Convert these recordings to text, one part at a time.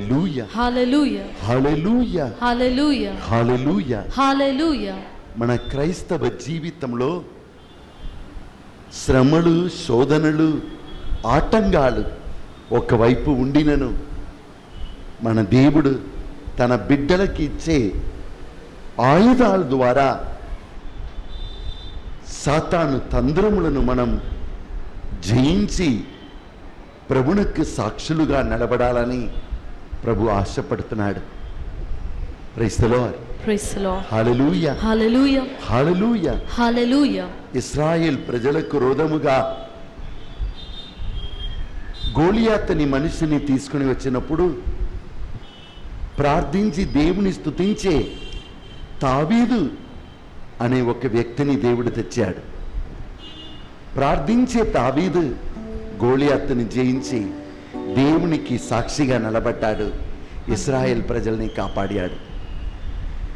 హల్లెలూయా, hallelujah, hallelujah, hallelujah, hallelujah. హల్లెలూయా. మన క్రైస్తవ జీవితంలో శ్రమలు, శోధనలు, ఆటంకాలు ఒకవైపు ఉండినను మన దేవుడు తన బిడ్డలకి ఇచ్చే ఆయుధాల ద్వారా సాతాను తంత్రములను మనం జయించి ప్రభువునకు సాక్షులుగా నిలబడాలని ప్రభు ఆశపడుతున్నాడు. Praise the Lord. Praise the Lord. Hallelujah, hallelujah, hallelujah. Hallelujah. Israel ప్రజలకు విరోధముగా గోలియాత్ అనే మనిషిని తీసుకుని వచ్చినప్పుడు ప్రార్థించి దేవుని స్తుతించే దావీదు అనే ఒక వ్యక్తిని దేవుడు తెచ్చాడు. ప్రార్థించే దావీదు గోలియాతుని జయించి దేవునికి సాక్షిగా నిలబడ్డాడు. ఇశ్రాయేల్ ప్రజల్ని కాపాడాడు.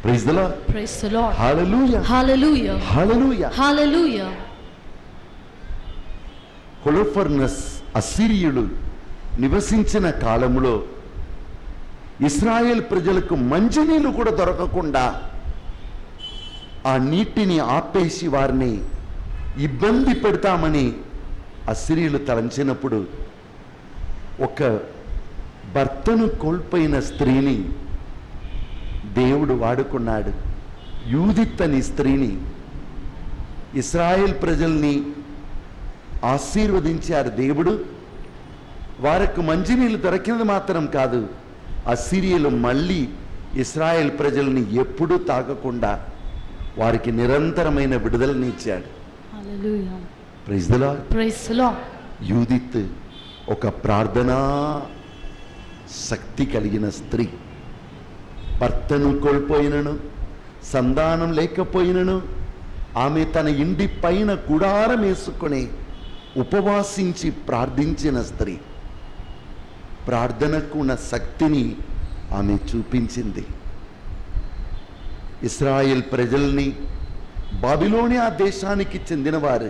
Praise the Lord. Praise the Lord. Hallelujah, hallelujah, hallelujah. Hallelujah. Holofernes అసిరియులు నివసించిన కాలంలో ఇశ్రాయేల్ ప్రజలకు మంచినీళ్ళు కూడా దొరకకుండా ఆ నీటిని ఆపేసి వారిని ఇబ్బంది పెడతామని అసిరియులు తలంచినప్పుడు ఒక భర్తను కోల్పోయిన స్త్రీని దేవుడు వాడుకున్నాడు. యూదిత్ అనే స్త్రీని ఇశ్రాయేల్ ప్రజల్ని ఆశీర్వదించారు దేవుడు. వారికి మంచినీళ్ళు దొరికినది మాత్రం కాదు, అసిరియలు మళ్ళీ ఇశ్రాయేల్ ప్రజల్ని ఎప్పుడూ తాగకుండా వారికి నిరంతరమైన విడుదలని ఇచ్చాడు. Hallelujah. Praise the Lord. Praise the Lord. యూదిత్ ఒక ప్రార్థనా శక్తి కలిగిన స్త్రీ. భర్తను కోల్పోయినను, సంతానం లేకపోయినను ఆమె తన ఇంటి పైన గుడారం వేసుకొని ఉపవాసించి ప్రార్థించిన స్త్రీ. ప్రార్థనకు ఉన్న శక్తిని ఆమె చూపించింది. ఇశ్రాయేల్ ప్రజల్ని బాబిలోనియా దేశానికి చెందినవారు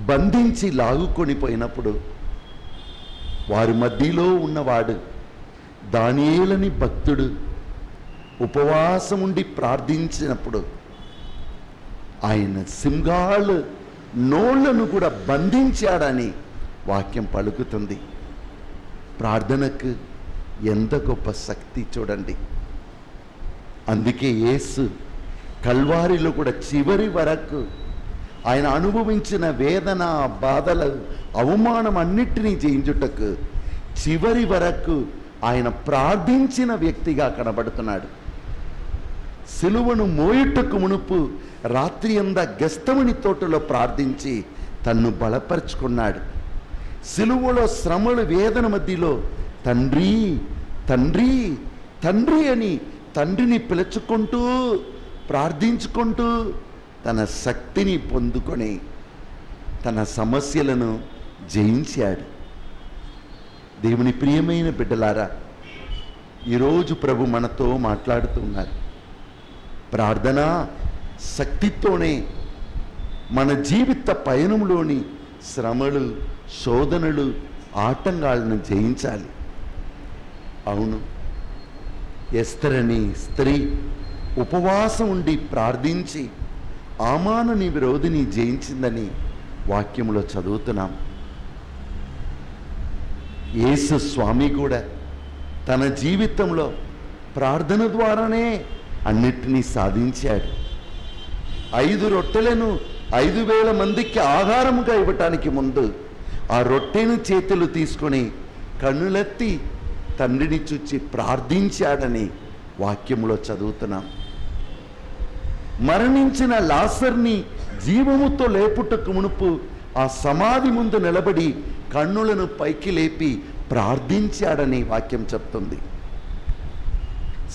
బంధించి లాగుకొని పోయినప్పుడు వారి మధ్యలో ఉన్నవాడు దానియేలని భక్తుడు ఉపవాసం ఉండి ప్రార్థించినప్పుడు ఆయన సింహాల నోళ్లను కూడా బంధించాడని వాక్యం పలుకుతుంది. ప్రార్థనకు ఎంత గొప్ప శక్తి చూడండి. అందుకే యేసు కల్వారిలో కూడా చివరి వరకు ఆయన అనుభవించిన వేదన, బాధలు, అవమానం అన్నిటినీ జయించుటకు చివరి వరకు ఆయన ప్రార్థించిన వ్యక్తిగా కనబడుతున్నాడు. సిలువను మోయుటకు మునుపు రాత్రి అంతా గెస్తమని తోటలో ప్రార్థించి తన్ను బలపరుచుకున్నాడు. సిలువలో శ్రమలు, వేదన మధ్యలో తండ్రి తండ్రి తండ్రి అని తండ్రిని పిలుచుకుంటూ ప్రార్థించుకుంటూ తన శక్తిని పొందుకొని తన సమస్యలను జయించాడు. దేవుని ప్రియమైన బిడ్డలారా, ఈరోజు ప్రభు మనతో మాట్లాడుతున్నారు. ప్రార్థన శక్తితోనే మన జీవిత పయనంలోని శ్రమలు, శోధనలు, ఆటంకాలను జయించాలి. అవును, ఎస్తర్ అనే స్త్రీ ఉపవాసం ఉండి ప్రార్థించి ఆమానుని విరోధిని జయించిందని వాక్యంలో చదువుతున్నాం. యేసు స్వామి కూడా తన జీవితంలో ప్రార్థన ద్వారానే అన్నిటినీ సాధించాడు. 5 రొట్టెలను 5,000 మందికి ఆహారముగా ఇవ్వటానికి ముందు ఆ రొట్టెను చేతులు తీసుకొని కన్నులెత్తి తండ్రిని చూచి ప్రార్థించాడని వాక్యంలో చదువుతున్నాం. మరణించిన లాజరుని జీవముతో లేపుటకు మునుపు ఆ సమాధి ముందు నిలబడి కన్నులను పైకి లేపి ప్రార్థించాడని వాక్యం చెప్తుంది.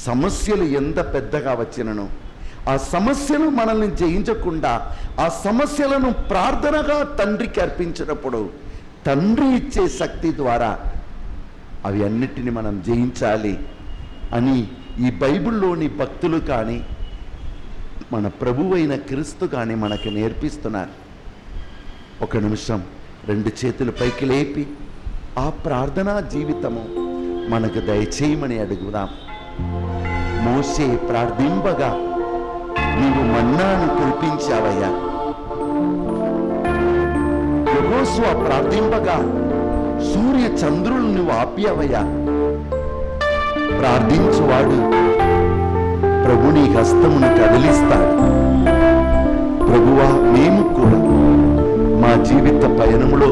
సమస్యలు ఎంత పెద్దగా వచ్చినను ఆ సమస్యలు మనల్ని జయించకుండా ఆ సమస్యలను ప్రార్థనగా తండ్రికి అర్పించినప్పుడు తండ్రి ఇచ్చే శక్తి ద్వారా అవి అన్నిటిని మనం జయించాలి అని ఈ బైబిల్లోని భక్తులు కానీ మన ప్రభువైన క్రీస్తు కానీ మనకు నేర్పిస్తున్నారు. ఒక నిమిషం 2 చేతులు పైకి లేపి ఆ ప్రార్థనా జీవితము, మనకు దయచేయమని అడుగుదాం. మోసే ప్రార్థింపగా నీవు మన్నాను కురిపించావయ్యా. యెహోషువ ప్రార్థింపగా సూర్య చంద్రులను నువ్వు ఆప్యావయ్యా. ప్రార్థించువాడు ప్రభుని హస్తమును కదిలిస్తాడు. ప్రభువా, మేము కూడా మా జీవిత పయనములో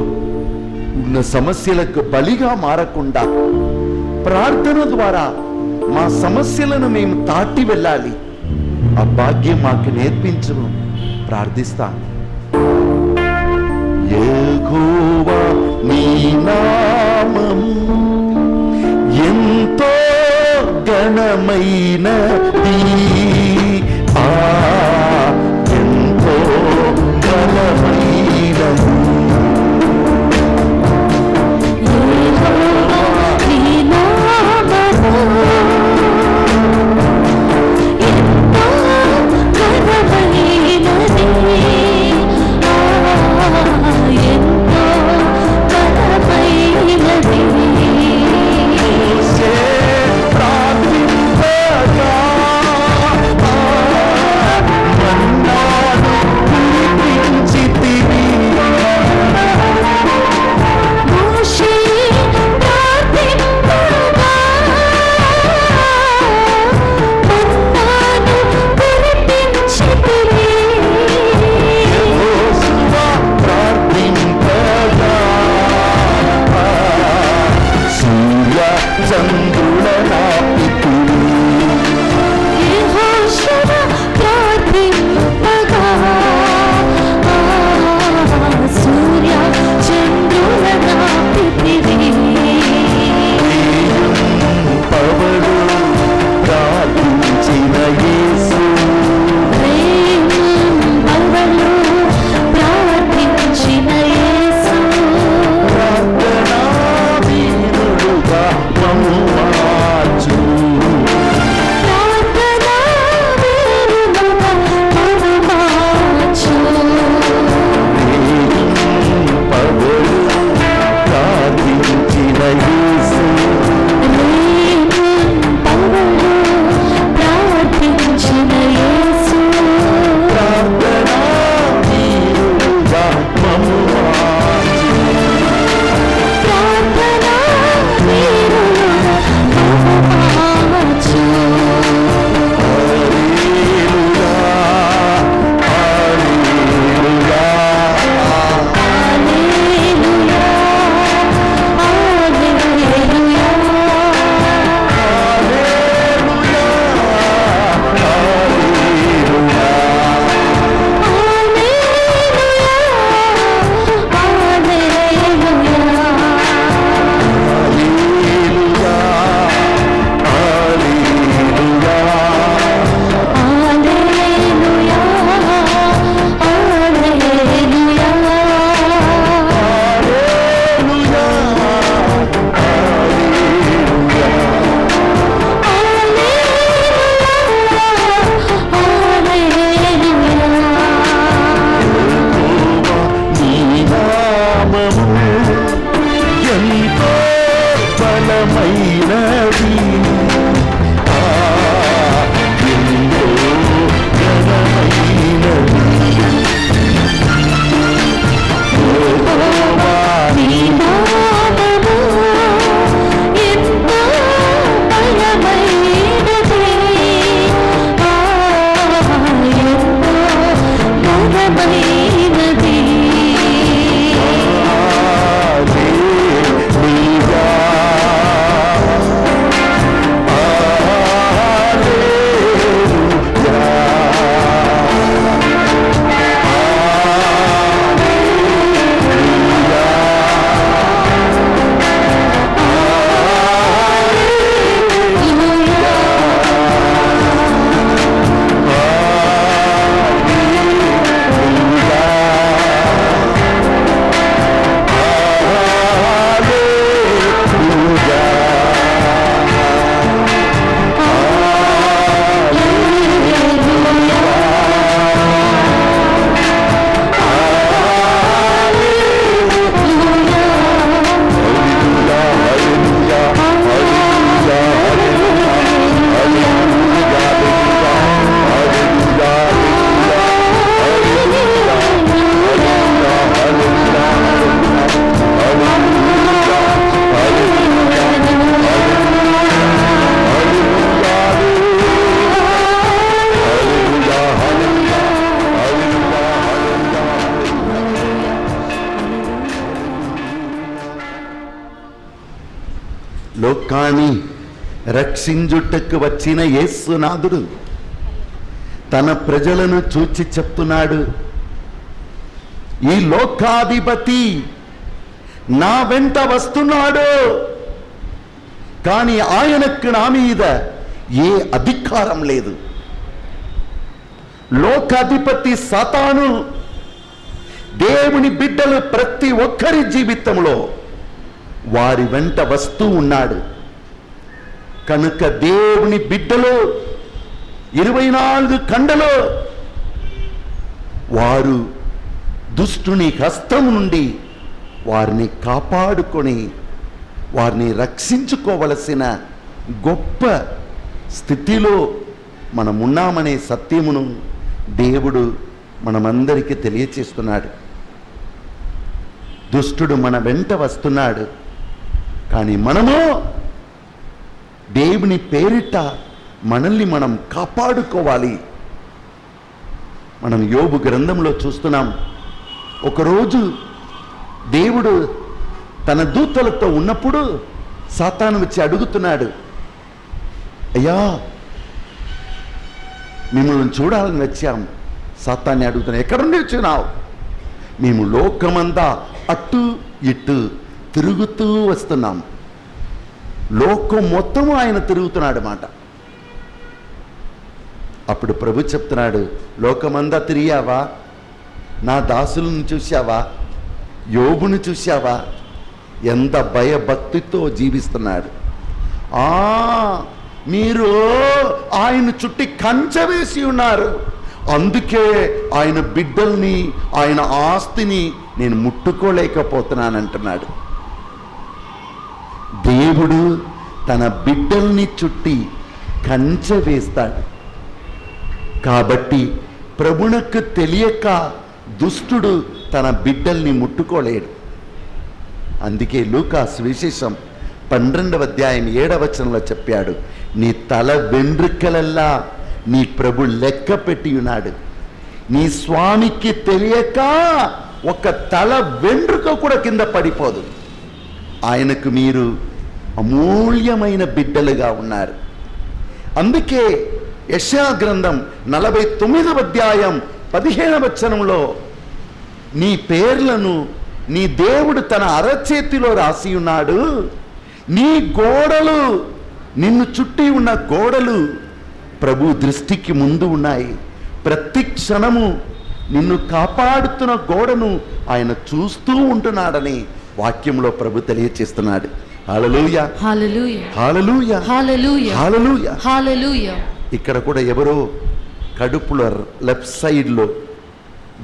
ఉన్న సమస్యలకు బలిగా మారకుండా ప్రార్థన ద్వారా మా సమస్యలను మేము దాటి వెళ్ళాలి. ఆ భాగ్యం మాకు నేర్పించును. ప్రార్థిస్తాం. యెహోవా నీ నామము ఎంతో ఘనమైనది, ఎంతో ఘనమైనది. లోకాన్ని రక్షించుటకు వచ్చిన యేసునాథుడు తన ప్రజలను చూచి చెప్తున్నాడు, ఈ లోకాధిపతి నా వెంట వస్తున్నాడు, కానీ ఆయనకు నా మీద ఏ అధికారం లేదు. లోకాధిపతి సాతాను దేవుని బిడ్డలు ప్రతి ఒక్కరి జీవితంలో వారి వెంట వస్తూ ఉన్నాడు. కనుక దేవుని బిడ్డలు 24 గంటలు వారు దుష్టుని హస్తం నుండి వారిని కాపాడుకొని వారిని రక్షించుకోవలసిన గొప్ప స్థితిలో మనమున్నామనే సత్యమును దేవుడు మనమందరికీ తెలియచేస్తున్నాడు. దుష్టుడు మన వెంట వస్తున్నాడు, కానీ మనము దేవుని పేరిట మనల్ని మనం కాపాడుకోవాలి. మనం యోబు గ్రంథంలో చూస్తున్నాం, ఒకరోజు దేవుడు తన దూతలతో ఉన్నప్పుడు సాతాను వచ్చి అడుగుతున్నాడు, అయ్యా మిమ్మల్ని చూడాలని వచ్చాం. సాతాన్ని అడుగుతున్నా, ఎక్కడుండి వచ్చినావు? మేము లోకమంతా అటు ఇటు తిరుగుతూ వస్తున్నాం. లోకం మొత్తం ఆయన తిరుగుతున్నాడు మాట. అప్పుడు ప్రభు చెప్తున్నాడు, లోకమంతా తిరిగావా? నా దాసులను చూశావా? యోబును చూశావా? ఎంత భయభక్తితో జీవిస్తున్నాడు. మీరు ఆయన చుట్టి కంచె వేసి ఉన్నారు, అందుకే ఆయన బిడ్డల్ని ఆయన ఆస్తిని నేను ముట్టుకోలేకపోతున్నానంటున్నాడు. దేవుడు తన బిడ్డల్ని చుట్టి కంచె వేస్తాడు. కాబట్టి ప్రభువునకు తెలియక దుష్టుడు తన బిడ్డల్ని ముట్టుకోలేడు. అందుకే లూకా సువిశేషం 12వ అధ్యాయం 7వ వచనంలో చెప్పాడు, నీ తల వెంట్రుకలల్లా నీ ప్రభు లెక్క పెట్టి ఉన్నాడు. నీ స్వామికి తెలియక ఒక తల వెంట్రుక కూడా కింద పడిపోదు. ఆయనకు మీరు అమూల్యమైన బిడ్డలుగా ఉన్నారు. అందుకే యెషయా గ్రంథం 49వ అధ్యాయం 15వ వచనంలో నీ పేర్లను నీ దేవుడు తన అరచేతిలో రాసి ఉన్నాడు. నీ గోడలు, నిన్ను చుట్టి ఉన్న గోడలు ప్రభు దృష్టికి ముందు ఉన్నాయి. ప్రతి క్షణము నిన్ను కాపాడుతున్న గోడను ఆయన చూస్తూ ఉంటున్నాడని వాక్యంలో ప్రభు తెలియచేస్తున్నాడు. హల్లెలూయా, హల్లెలూయా, హల్లెలూయా, హల్లెలూయా, హల్లెలూయా, హల్లెలూయా. ఇక్కడ కూడా ఎవరో కడుపులో లెఫ్ట్ సైడ్లో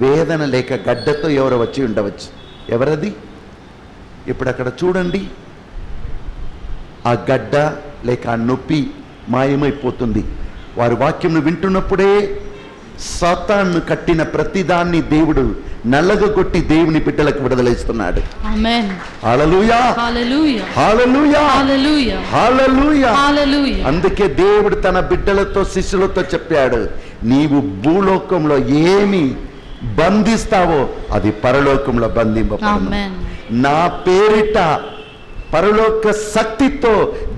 వేదన లేక గడ్డతో ఎవరో వచ్చి ఉండవచ్చు. ఎవరది? ఇప్పుడు అక్కడ చూడండి, ఆ గడ్డ లేక ఆ నొప్పి మాయమైపోతుంది. వారి వాక్యంను వింటున్నప్పుడే సాతాను కట్టిన ప్రతిదాన్ని దేవుడు నల్లగొట్టి దేవుని బిడ్డలకు విడుదలిస్తున్నాడు. ఆమేన్. హల్లెలూయా, హల్లెలూయా, హల్లెలూయా, హల్లెలూయా, హల్లెలూయా. హల్లెలూయా. అందుకే దేవుడు తన బిడ్డలతో శిష్యులతో చెప్పాడు, నీవు భూలోకంలో ఏమి బంధిస్తావో అది పరలోకంలో బంధింపబడును. ఆమేన్. నా పేరిట పరలోక శక్తితో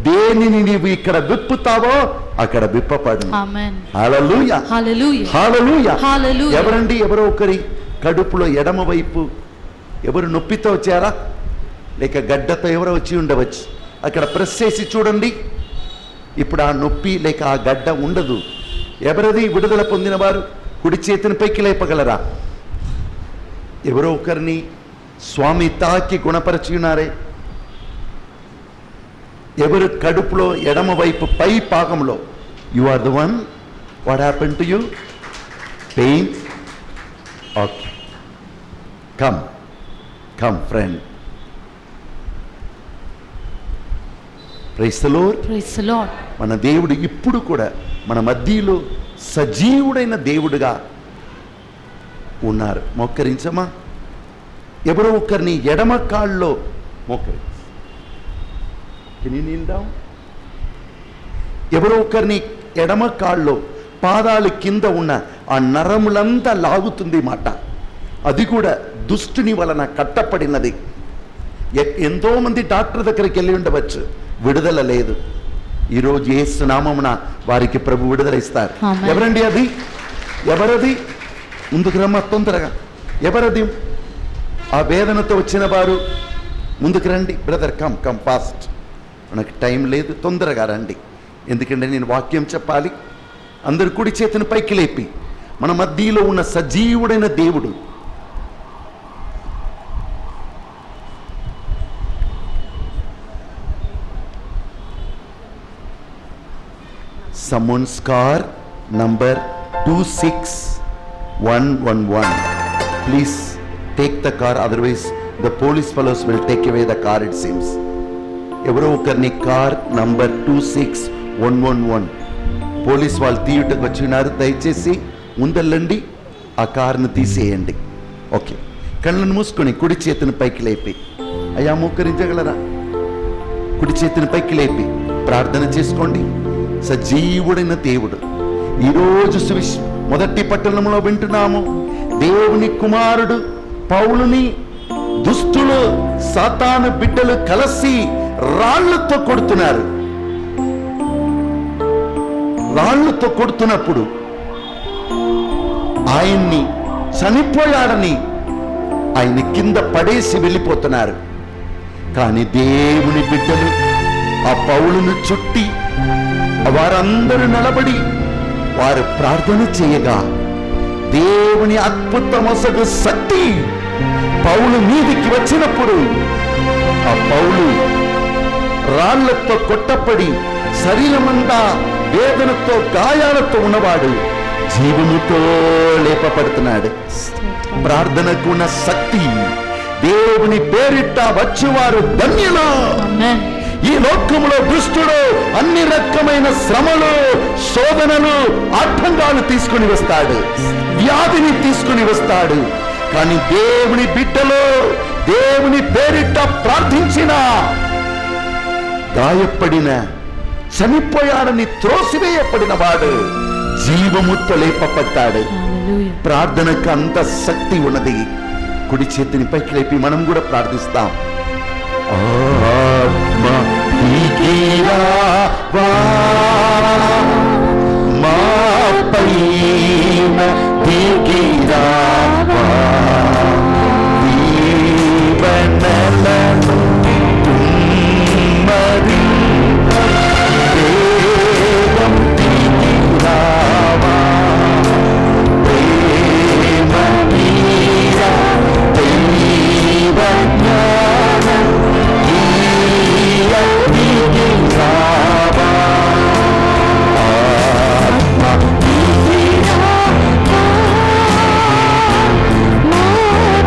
దేనిని నీవు ఇక్కడ విప్పుతావో అక్కడ విప్పబడును. ఆమేన్. హల్లెలూయా, హల్లెలూయా, హల్లెలూయా, హల్లెలూయా. ఎవరండి? ఎవరో ఒకరి కడుపులో ఎడమ వైపు ఎవరు నొప్పితో వచ్చారా? లేక గడ్డతో ఎవరో వచ్చి ఉండవచ్చు. అక్కడ ప్రెస్ చేసి చూడండి, ఇప్పుడు ఆ నొప్పి లేక ఆ గడ్డ ఉండదు. ఎవరది? విడుదల పొందిన వారు కుడి చేతిని పైకి లేపగలరా? ఎవరో ఒకరిని స్వామి తాకి గుణపరచి ఉన్నారే. ఎవరు కడుపులో ఎడమ వైపు పై భాగంలో? You are the one. What happen to you? Pain. Okay, come come friend. Praise the Lord. Praise the Lord. మన దేవుడు ఇప్పుడు కూడా మన మధ్యలో సజీవుడైన దేవుడుగా ఉన్నారు. మోకరించమా? ఎవరో ఒకరిని ఎడమ కాళ్ళలో మోకరి. ఎవరో ఒకరిని ఎడమ కాళ్ళలో పాదాలు కింద ఉన్న ఆ నరములంతా లాగుతుంది మాట. అది కూడా దుష్టుని వలన కట్టపడినది. ఎంతోమంది డాక్టర్ దగ్గరికి వెళ్ళి ఉండవచ్చు, విడుదల లేదు. ఈరోజు యేసు నామమున వారికి ప్రభు విడుదల ఇస్తారు. ఆమేన్. ఎవరండి అది? ఎవరది? ముందుకు రమ్మ తొందరగా. ఎవరది? ఆ వేదనతో వచ్చిన వారు ముందుకు రండి. బ్రదర్ కమ్ కమ్ ఫాస్ట్, మనకి టైం లేదు, తొందరగా రండి. ఎందుకంటే నేను వాక్యం చెప్పాలి. అందరు కుడి చేతిని పైకి లేపి, మన మధ్యలో ఉన్న సజీవుడైన దేవుడు Summons car number 26111. Please take the car, otherwise the police fellows will take away the car, it seems. ఎవరో ఒకరిని కార్ నంబర్ 26111 పోలీస్ వాళ్ళు తీయుటకు వచ్చినారు. దయచేసి ముందెళ్ళండి, ఆ కార్ను తీసేయండి. ఓకే, కళ్ళను మూసుకొని కుడి చేతిని పైకి లేపి, అయ్యా మోకరించగలరా? కుడి చేతిని పైకి లేపి ప్రార్థన చేసుకోండి. సజీవుడైన దేవుడు, ఈరోజు మొదటి పట్టణంలో వింటున్నాము, దేవుని కుమారుడు పౌలుని దుష్టులు సాతాను బిడ్డలు కలిసి రాళ్లతో కొడుతున్నారు. రాళ్లతో కొడుతున్నప్పుడు ఆయన్ని చనిపోయాడని ఆయన కింద పడేసి వెళ్ళిపోతున్నారు. కానీ దేవుని బిడ్డలు ఆ పౌలును చుట్టి వారందరూ నిలబడి వారు ప్రార్థన చేయగా దేవుని అద్భుతమొసగు శక్తి పౌలు మీదికి వచ్చినప్పుడు ఆ పౌలు రాళ్లతో కొట్టపడి శరీరమంతా వేదనతో గాయాలతో ఉన్నవాడు జీవముతో లేపబడుతున్నాడు. ప్రార్థనకు ఉన్న శక్తి, దేవుని పేరిట వచ్చేవారు ధన్యులు. ఈ లోకంలో దుష్టుడు అన్ని రకమైన శ్రమలు, శోధనలు, ఆటంకాలు తీసుకుని వస్తాడు, వ్యాధిని తీసుకుని వస్తాడు. కానీ దేవుని బిడ్డలు దేవుని పేరిట ప్రార్థించిన, గాయపడిన, చనిపోయాడని త్రోసివేయబడిన వాడు జీవముతో లేపబడ్డాడు. ప్రార్థనకు అంత శక్తి ఉన్నది. కుడి చేతిని పైకి లేపి మనం కూడా ప్రార్థిస్తాం. ఆత్మ దిగిరావా మా పైన దిగిరావా, దీవెనలను కుమ్మరి దేవం దిగిరావా, ప్రేమ తీరా దైవ జ్ఞానం దిగిరావా, ఆత్మ దిగిరావా మా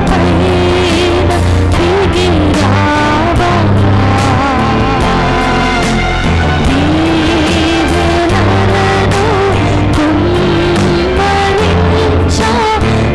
పైన దిగిరావా, దీవెనలను కుమ్మరించా దేవం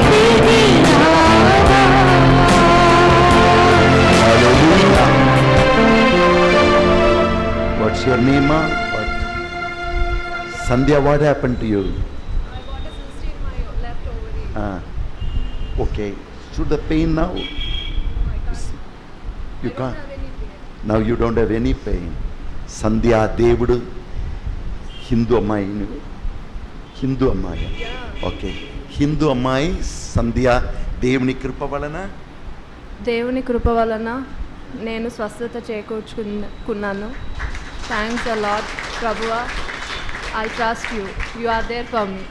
దిగిరావా, your name? What? Sandhya, what happened to you? I got a cyst in my left ovary. Okay. Should the pain now? You can't. Now you don't have any pain. సంధ్య దేవుడు హిందూ అమ్మాయి, నువ్వు హిందూ అమ్మాయి. ఓకే, హిందూ అమ్మాయి సంధ్య దేవుని కృప వలన నేను స్వస్థత చేకూర్చుకున్నాను. థ్యాంక్స్ అ లాట్ ప్రభువా. I trust you. You are there for me.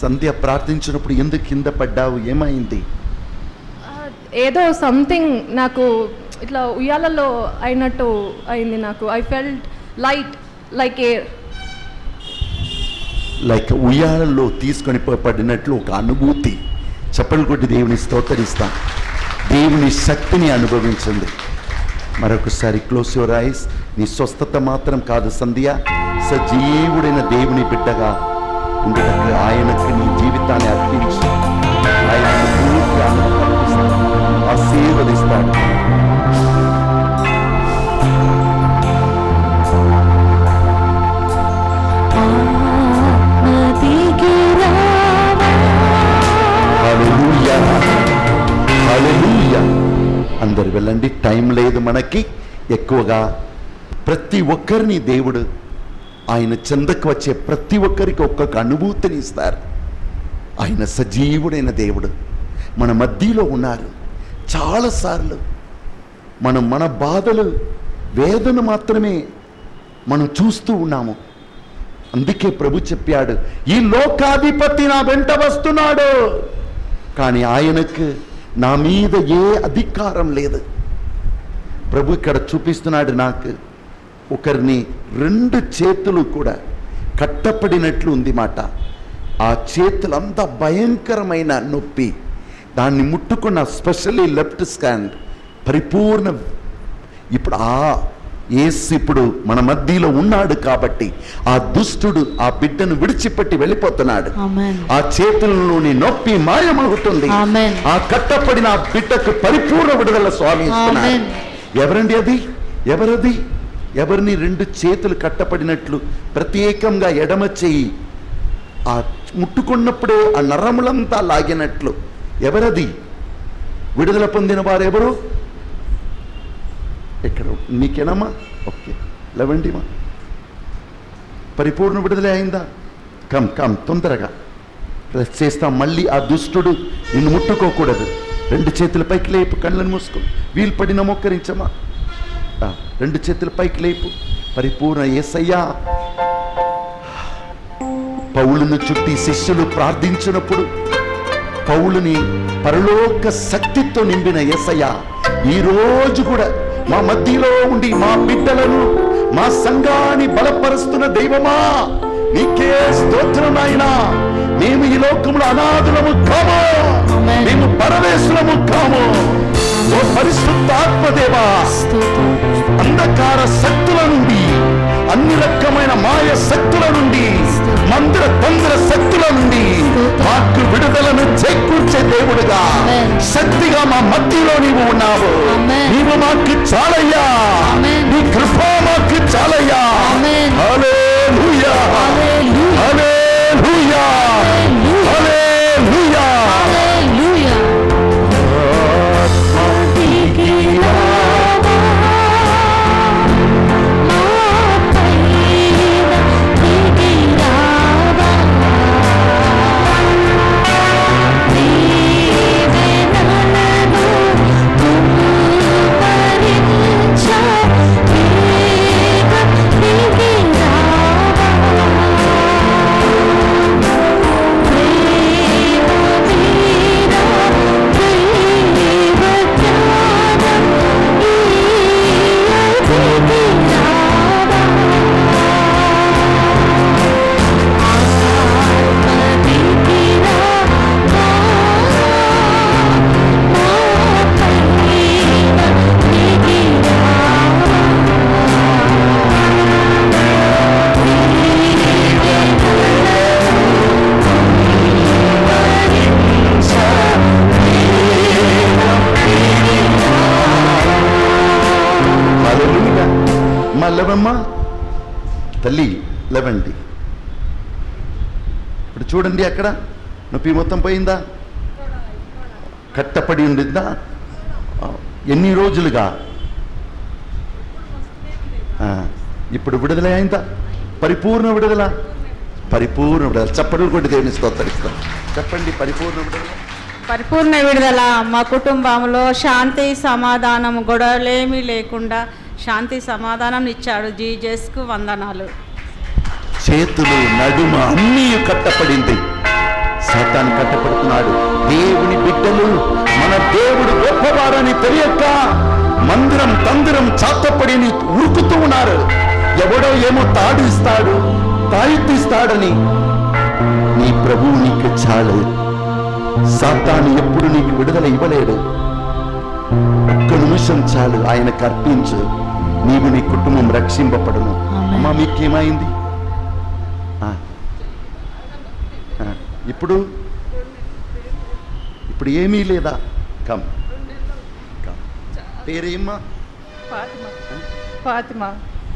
Sandhya ప్రార్థించినప్పుడు ఎందుకు కింద పడ్డావు? ఏమైంది? ఏదో సంథింగ్ నాకు ఇట్లా ఉయ్యాలలో అయినట్టు అయింది. నాకు I felt light like air. Like ఉయ్యాలలో తీసుకొని పడినట్లు ఒక అనుభూతి. చెప్పలు కొట్టి దేవుని స్తోత్రిస్తాం. దేవుని శక్తిని అనుభవించండి. మరొకసారి క్లోజ్ యువర్ ఐస్. నీ స్వస్థత మాత్రం కాదు సంధ్య, సజీవుడైన దేవుని బిడ్డగా ఉండటకు ఆయనకు నీ జీవితాన్ని అర్పించి ఆయన పూర్తి ఆశీర్వదిస్తాడు. హల్లెలూయా, హల్లెలూయా. అందరు వెళ్ళండి, టైం లేదు మనకి ఎక్కువగా. ప్రతి ఒక్కరిని దేవుడు ఆయన చెందకు వచ్చే ప్రతి ఒక్కరికి ఒక్కొక్క అనుభూతిని ఇస్తారు. ఆయన సజీవుడైన దేవుడు మన మధ్యలో ఉన్నారు. చాలాసార్లు మన బాధలు వేదన మాత్రమే మనం చూస్తూ ఉన్నాము. అందుకే ప్రభు చెప్పాడు, ఈ లోకాధిపతి నా వెంట వస్తున్నాడు, కానీ ఆయనకు నా మీద ఏ అధికారం లేదు. ప్రభు ఇక్కడ చూపిస్తున్నాడు నాకు. ఒకరిని 2 చేతులు కూడా కట్టపడినట్లు ఉంది మాట. ఆ చేతులంతా భయంకరమైన నొప్పి. దాన్ని ముట్టుకున్న స్పెషల్లీ లెఫ్ట్ స్కాండ్ పరిపూర్ణ. ఇప్పుడు యేసు ఇప్పుడు మన మధ్యలో ఉన్నాడు కాబట్టి ఆ దుష్టుడు ఆ బిడ్డను విడిచిపెట్టి వెళ్ళిపోతున్నాడు. ఆ చేతులలోని నొప్పి మాయమవుతుంది. ఆ కట్టపడిన ఆ బిడ్డకు పరిపూర్ణ విడుదల స్వామి ఇస్తున్నాడు. ఎవరండి అది? ఎవరది? ఎవరిని 2 చేతులు కట్టపడినట్లు ప్రత్యేకంగా ఎడమ చెయ్యి ఆ ముట్టుకున్నప్పుడే ఆ నరములంతా లాగినట్లు. ఎవరది? విడుదల పొందిన వారు ఎవరు? ఎక్కడ? నీకేనమ్మా? ఓకే, లేవండి మా. పరిపూర్ణ విడుదల అయిందా? కమ్ కమ్ తొందరగా చేస్తాం. మళ్ళీ ఆ దుష్టుడు నిన్ను ముట్టుకోకూడదు. 2 చేతుల పైకి లేపు, కళ్ళను మూసుకో. వీలు పడిన మోకరించమా. 2 చేతుల పైకి లేపు. పరిపూర్ణ యేసయ్యా. పౌలును చుట్టి శిష్యులు ప్రార్థించినప్పుడు పౌలుని పరలోక శక్తితో నింపిన యేసయ్యా, ఈ రోజు కూడా మా మధ్యలో ఉండి మా బిడ్డలను మా సంఘాన్ని బలపరుస్తున్న దైవమా, నీకే స్తోత్రం నాయనా. మేము ఈ లోకంలో అనాథులము కాము, మేము పరమేశ్వరము కాము. ఓ పరిశుద్ధ ఆత్మదేవా, అంధకార శక్తుల నుండి, అన్ని రకమైన మాయ శక్తుల నుండి, మందిర తంత్ర శక్తుల నుండి మాకు విడుదలను చేకూర్చే దేవుడుగా శక్తిగా మా మధ్యలో నీవు ఉన్నావు. నీవు మాకు చాలయ్యా, నీ కృప మాకు చాలయ్యా. హల్లెలూయా, హల్లెలూయా, హల్లెలూయా. లేవమ్మా తల్లి, లేవండి. ఇప్పుడు చూడండి, అక్కడ నొప్పి మొత్తం పోయిందా? కట్టపడి ఉండిందా? ఎన్ని రోజులుగా? ఇప్పుడు విడుదల అయిందా? పరిపూర్ణ విడుదల. పరిపూర్ణ విడుదల. చప్పట్లు కొట్టి దేవుని స్తోత్రిస్తాం. చెప్పండి, పరిపూర్ణ విడుదల. పరిపూర్ణ విడుదల. మా కుటుంబంలో శాంతి సమాధానం, గొడవలేమీ లేకుండా శాంతి సమాధానం ఇచ్చాడు. జీజస్కు వందనాలు. చేతులు నడుమ అన్నీ కట్టపడింది. సాతాను కట్టపడుతున్నాడు. దేవుని బిడ్డలు, మన దేవుడు గొప్పవారని తెలియక మందిరం తందిరం చాతపడి ఉరుకుతూ ఉన్నారు. ఎవడో ఏమో తాడు ఇస్తాడు, తాయిస్తాడని. నీ ప్రభువు నీకు చాలు. సాతాను ఎప్పుడు నీకు విడుదల ఇవ్వలేడు. ఒక్క నిమిషం చాలు, ఆయనకు అర్పించు. నీవు నీ కుటుంబం రక్షింపబడును. అమ్మా, మీకేమైంది? ఇప్పుడు ఏమీ లేదా? కమ్. పేరేమ్మా?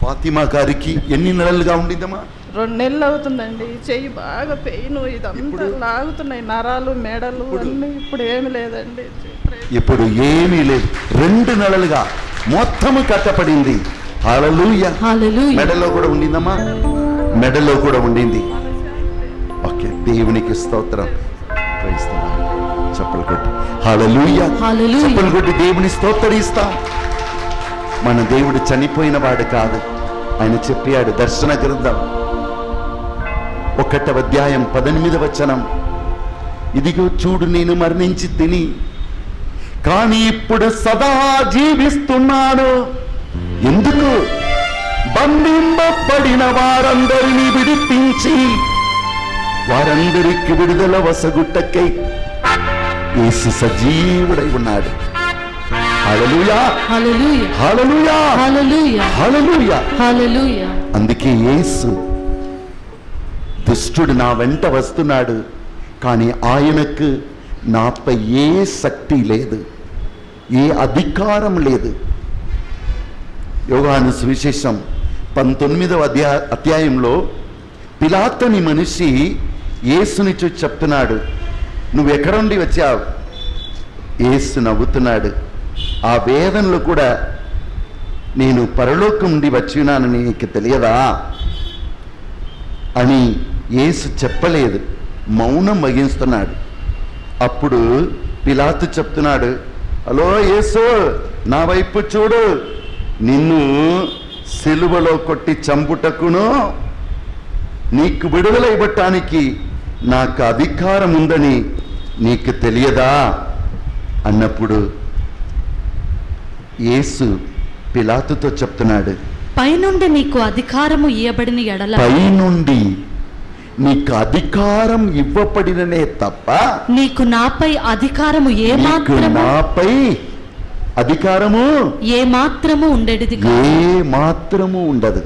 ఫాతిమా గారికి ఎన్ని నెలలుగా ఉండిందమ్మా? 2 నెలలు అవుతుందండి. చెయ్యి బాగా పెయిన్, ఇదంతా లాగుతున్నాయి, నరాలు మెడలు అన్నీ. ఇప్పుడు ఏమి లేదండి. ఇప్పుడు ఏమీ లేదు. 2 నెలలుగా మొత్తము కట్టపడింది. హల్లెలూయా. మెడలో కూడా ఉండిందమ్మా? మెడలో కూడా ఉండింది. ఓకే, దేవునికి స్తోత్రం. Praise the Lord. చప్పలు కొట్టి హల్లెలూయా, చప్పలు కొట్టి దేవుని స్తోత్రిస్తాం. మన దేవుడు చనిపోయిన వాడు కాదు. ఆయన చెప్పాడు, దర్శన గ్రంథం 1వ అధ్యాయం 18వ వచనం, ఇదిగో చూడు, నేను మరణించి తిని కానీ ఇప్పుడు సదా జీవిస్తున్నాను. ఎందుకు? బంధింపబడిన వారందరినీ విడిపించి వారందరికి విడుదల వసగుట్టకై యేసు సజీవుడై ఉన్నాడు. హల్లెలూయా, హల్లెలూయా, హల్లెలూయా, హల్లెలూయా, హల్లెలూయా, హల్లెలూయా. అందుకే యేసు, దుష్టుడు నా వెంట వస్తున్నాడు, కానీ ఆయనకు నాపై ఏ శక్తి లేదు, ఏ అధికారం లేదు. యోహాను సువిశేషం 19వ అధ్యాయంలో పిలాతుని మనిషి యేసుని చూసి చెప్తున్నాడు, నువ్వు ఎక్కడ నుండి వచ్చావు? యేసు నవ్వుతున్నాడు. ఆ వేదనలో కూడా, నేను పరలోకం నుండి వచ్చినానని నీకు తెలియదా అని యేసు చెప్పలేదు, మౌనం వహిస్తున్నాడు. అప్పుడు పిలాతు చెప్తున్నాడు, హలో యేసు, నా వైపు చూడు, నిన్ను సిలువలో కొట్టి చంపుటకును నీకు విడుదల ఇవ్వటానికి నాకు అధికారం ఉందని నీకు తెలియదా అన్నప్పుడు యేసు పిలాతుతో చెప్తున్నాడు, పైనుండి నీకు అధికారము ఇవ్వబడిన ఎడల, పైనుండి నీకు అధికారం ఇవ్వబడిననే తప్ప నీకు నాపై అధికారము నాపై అధికారము ఏ మాత్రము ఉండేది, ఏ మాత్రము ఉండదు.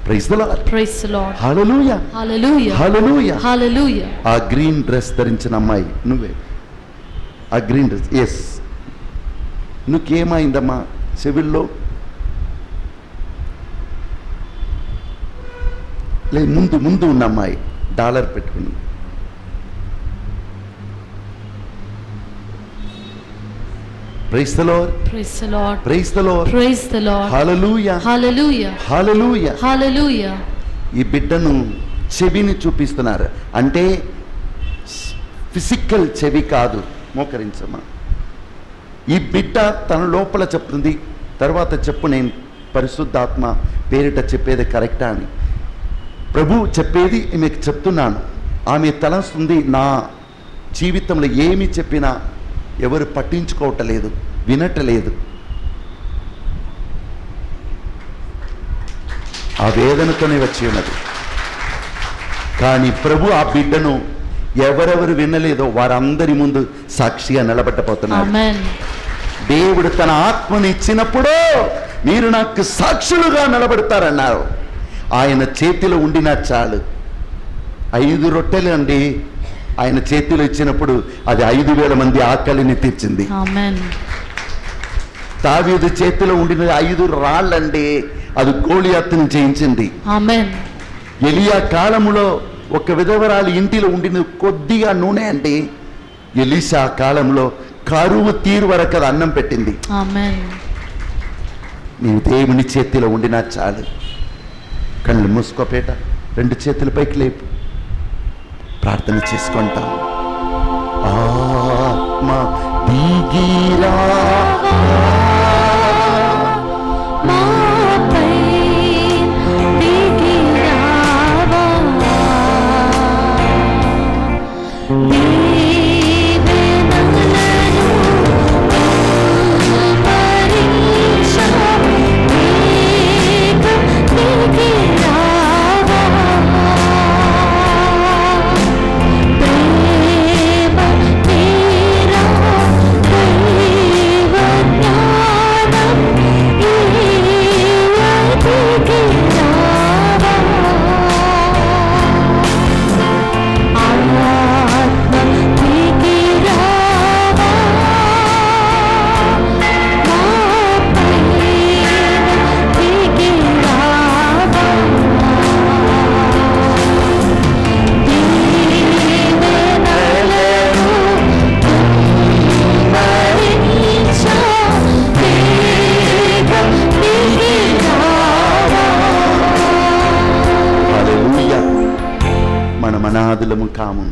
Praise the Lord, praise the Lord, hallelujah, hallelujah, hallelujah, hallelujah. ఆ గ్రీన్ డ్రెస్ ధరించిన అమ్మాయి నువ్వే. ఆ గ్రీన్ డ్రెస్, ఎస్. నువ్వేమైందమ్మా చెవిల్లో? లేదు, ముందు ఉన్న అమ్మాయి డాలర్ పెట్టుకుని. Praise the Lord, praise the Lord, praise the Lord, praise the Lord, hallelujah, hallelujah, hallelujah, hallelujah. ఈ బిడ్డను చెవిని చూపిస్తున్నారు. అంటే ఫిజికల్ చెవి కాదు. మోకరించమ్మా. ఈ బిడ్డ తన లోపల చెప్తుంది, తర్వాత చెప్పు, నేను పరిశుద్ధాత్మ పేరిట చెప్పేది కరెక్టా అని. ప్రభు చెప్పేది మీకు చెప్తున్నాను. ఆమె తలస్తుంది, నా జీవితంలో ఏమి చెప్పినా ఎవరు పట్టించుకోవటలేదు, వినటలేదు. ఆ వేదనతోనే వచ్చి ఉన్నది. కానీ ప్రభు ఆ బిడ్డను ఎవరెవరు వినలేదో వారందరి ముందు సాక్షిగా నిలబెట్టబోతున్నారు. దేవుడు తన ఆత్మని ఇచ్చినప్పుడు మీరు నాకు సాక్షులుగా నిలబెడతారన్నారు. ఆయన చేతిలో ఉండినా చాలు. 5 రొట్టెలు అండి ఆయన చేతిలో ఇచ్చినప్పుడు అది 5,000 మంది ఆకలిని తీర్చింది. దావీదు చేతిలో ఉండిన 5 రాళ్ళండి, అది గోలియాతుని జయించింది. ఎలియా కాలములో ఒక విధవరాలు ఇంటిలో ఉండిన కొద్దిగా నూనె అండి, ఎలీషా కాలంలో కరువు తీరు వరకు అది అన్నం పెట్టింది. Amen. నీవు దేవుని చేతిలో ఉండినా చాలు. కళ్ళు మూసుకోపేట, 2 చేతుల పైకి లేపు, ప్రార్థన చేసుకుంటాం. ఆత్మ దిగిరా అనాథులము కాము.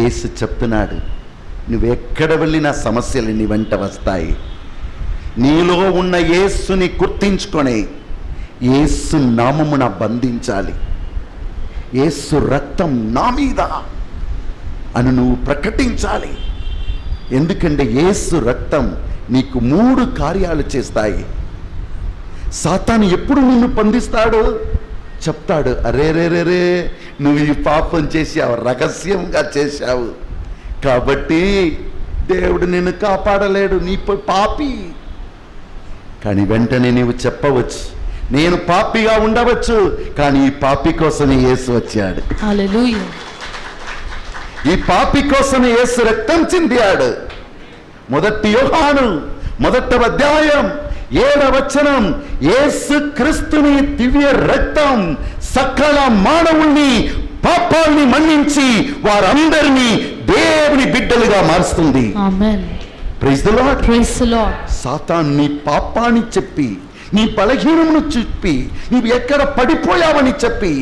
యేసు చెప్తున్నాడు, నువ్వెక్కడ వెళ్ళినా సమస్యలు నీ వెంట వస్తాయి. నీలో ఉన్న యేసుని గుర్తించుకొని యేసు నామమున బంధించాలి. యేసు రక్తం నా మీద అని నువ్వు ప్రకటించాలి. ఎందుకంటే యేసు రక్తం నీకు 3 కార్యాలు చేస్తాయి. సాతాను ఎప్పుడు నిన్ను బంధిస్తాడు? చెప్తాడు, అరే రే రే రే నువ్వు ఈ పాపం చేసావు, రహస్యంగా చేశావు, కాబట్టి దేవుడు నిన్ను కాపాడలేడు, నీ పాపి. కానీ వెంటనే నీవు చెప్పవచ్చు, నేను పాపిగా ఉండవచ్చు, కానీ ఈ పాపి కోసమే యేసు వచ్చాడు. హల్లెలూయా. ఈ పాపి కోసమే యేసు రక్తం చిందాడు. 1 యోహాను 1వ అధ్యాయం 7వ వచనం, యేసు క్రీస్తుని దివ్య రక్తం సకల మానవుల్ని పాపాల్ని మన్నించి వారందరినీ దేవుని బిడ్డలుగా మారుస్తుంది. Amen. Praise the Lord. Praise the Lord. సాతాను నీ పాపాన్ని చెప్పి, నీ బలహీనమును చెప్పి, నీవు ఎక్కడ పడిపోయావని చెప్పి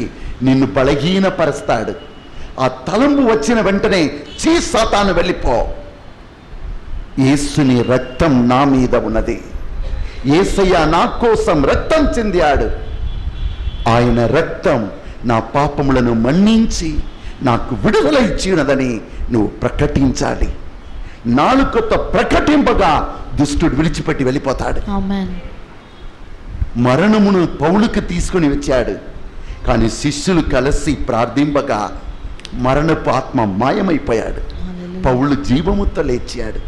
నిన్ను బలహీనపరుస్తాడు. ఆ తలంపు వచ్చిన వెంటనే సాతాను వెళ్ళిపో, యేసుని రక్తం నా మీద ఉన్నది, యేసయ్య నా కోసం రక్తం చెందాడు, ఆయన రక్తం నా పాపములను మన్నించి నాకు విడుదల ఇచ్చినదని నువ్వు ప్రకటించాలి. నాలుకతో ప్రకటింపగా దుష్టుడు విడిచిపెట్టి వెళ్ళిపోతాడు. ఆమేన్. మరణమును పౌలుకి తీసుకుని వచ్చాడు, కానీ శిష్యులు కలిసి ప్రార్థింపగా మరణపు ఆత్మ మాయమైపోయాడు. పౌలు జీవముతో లేచాడు.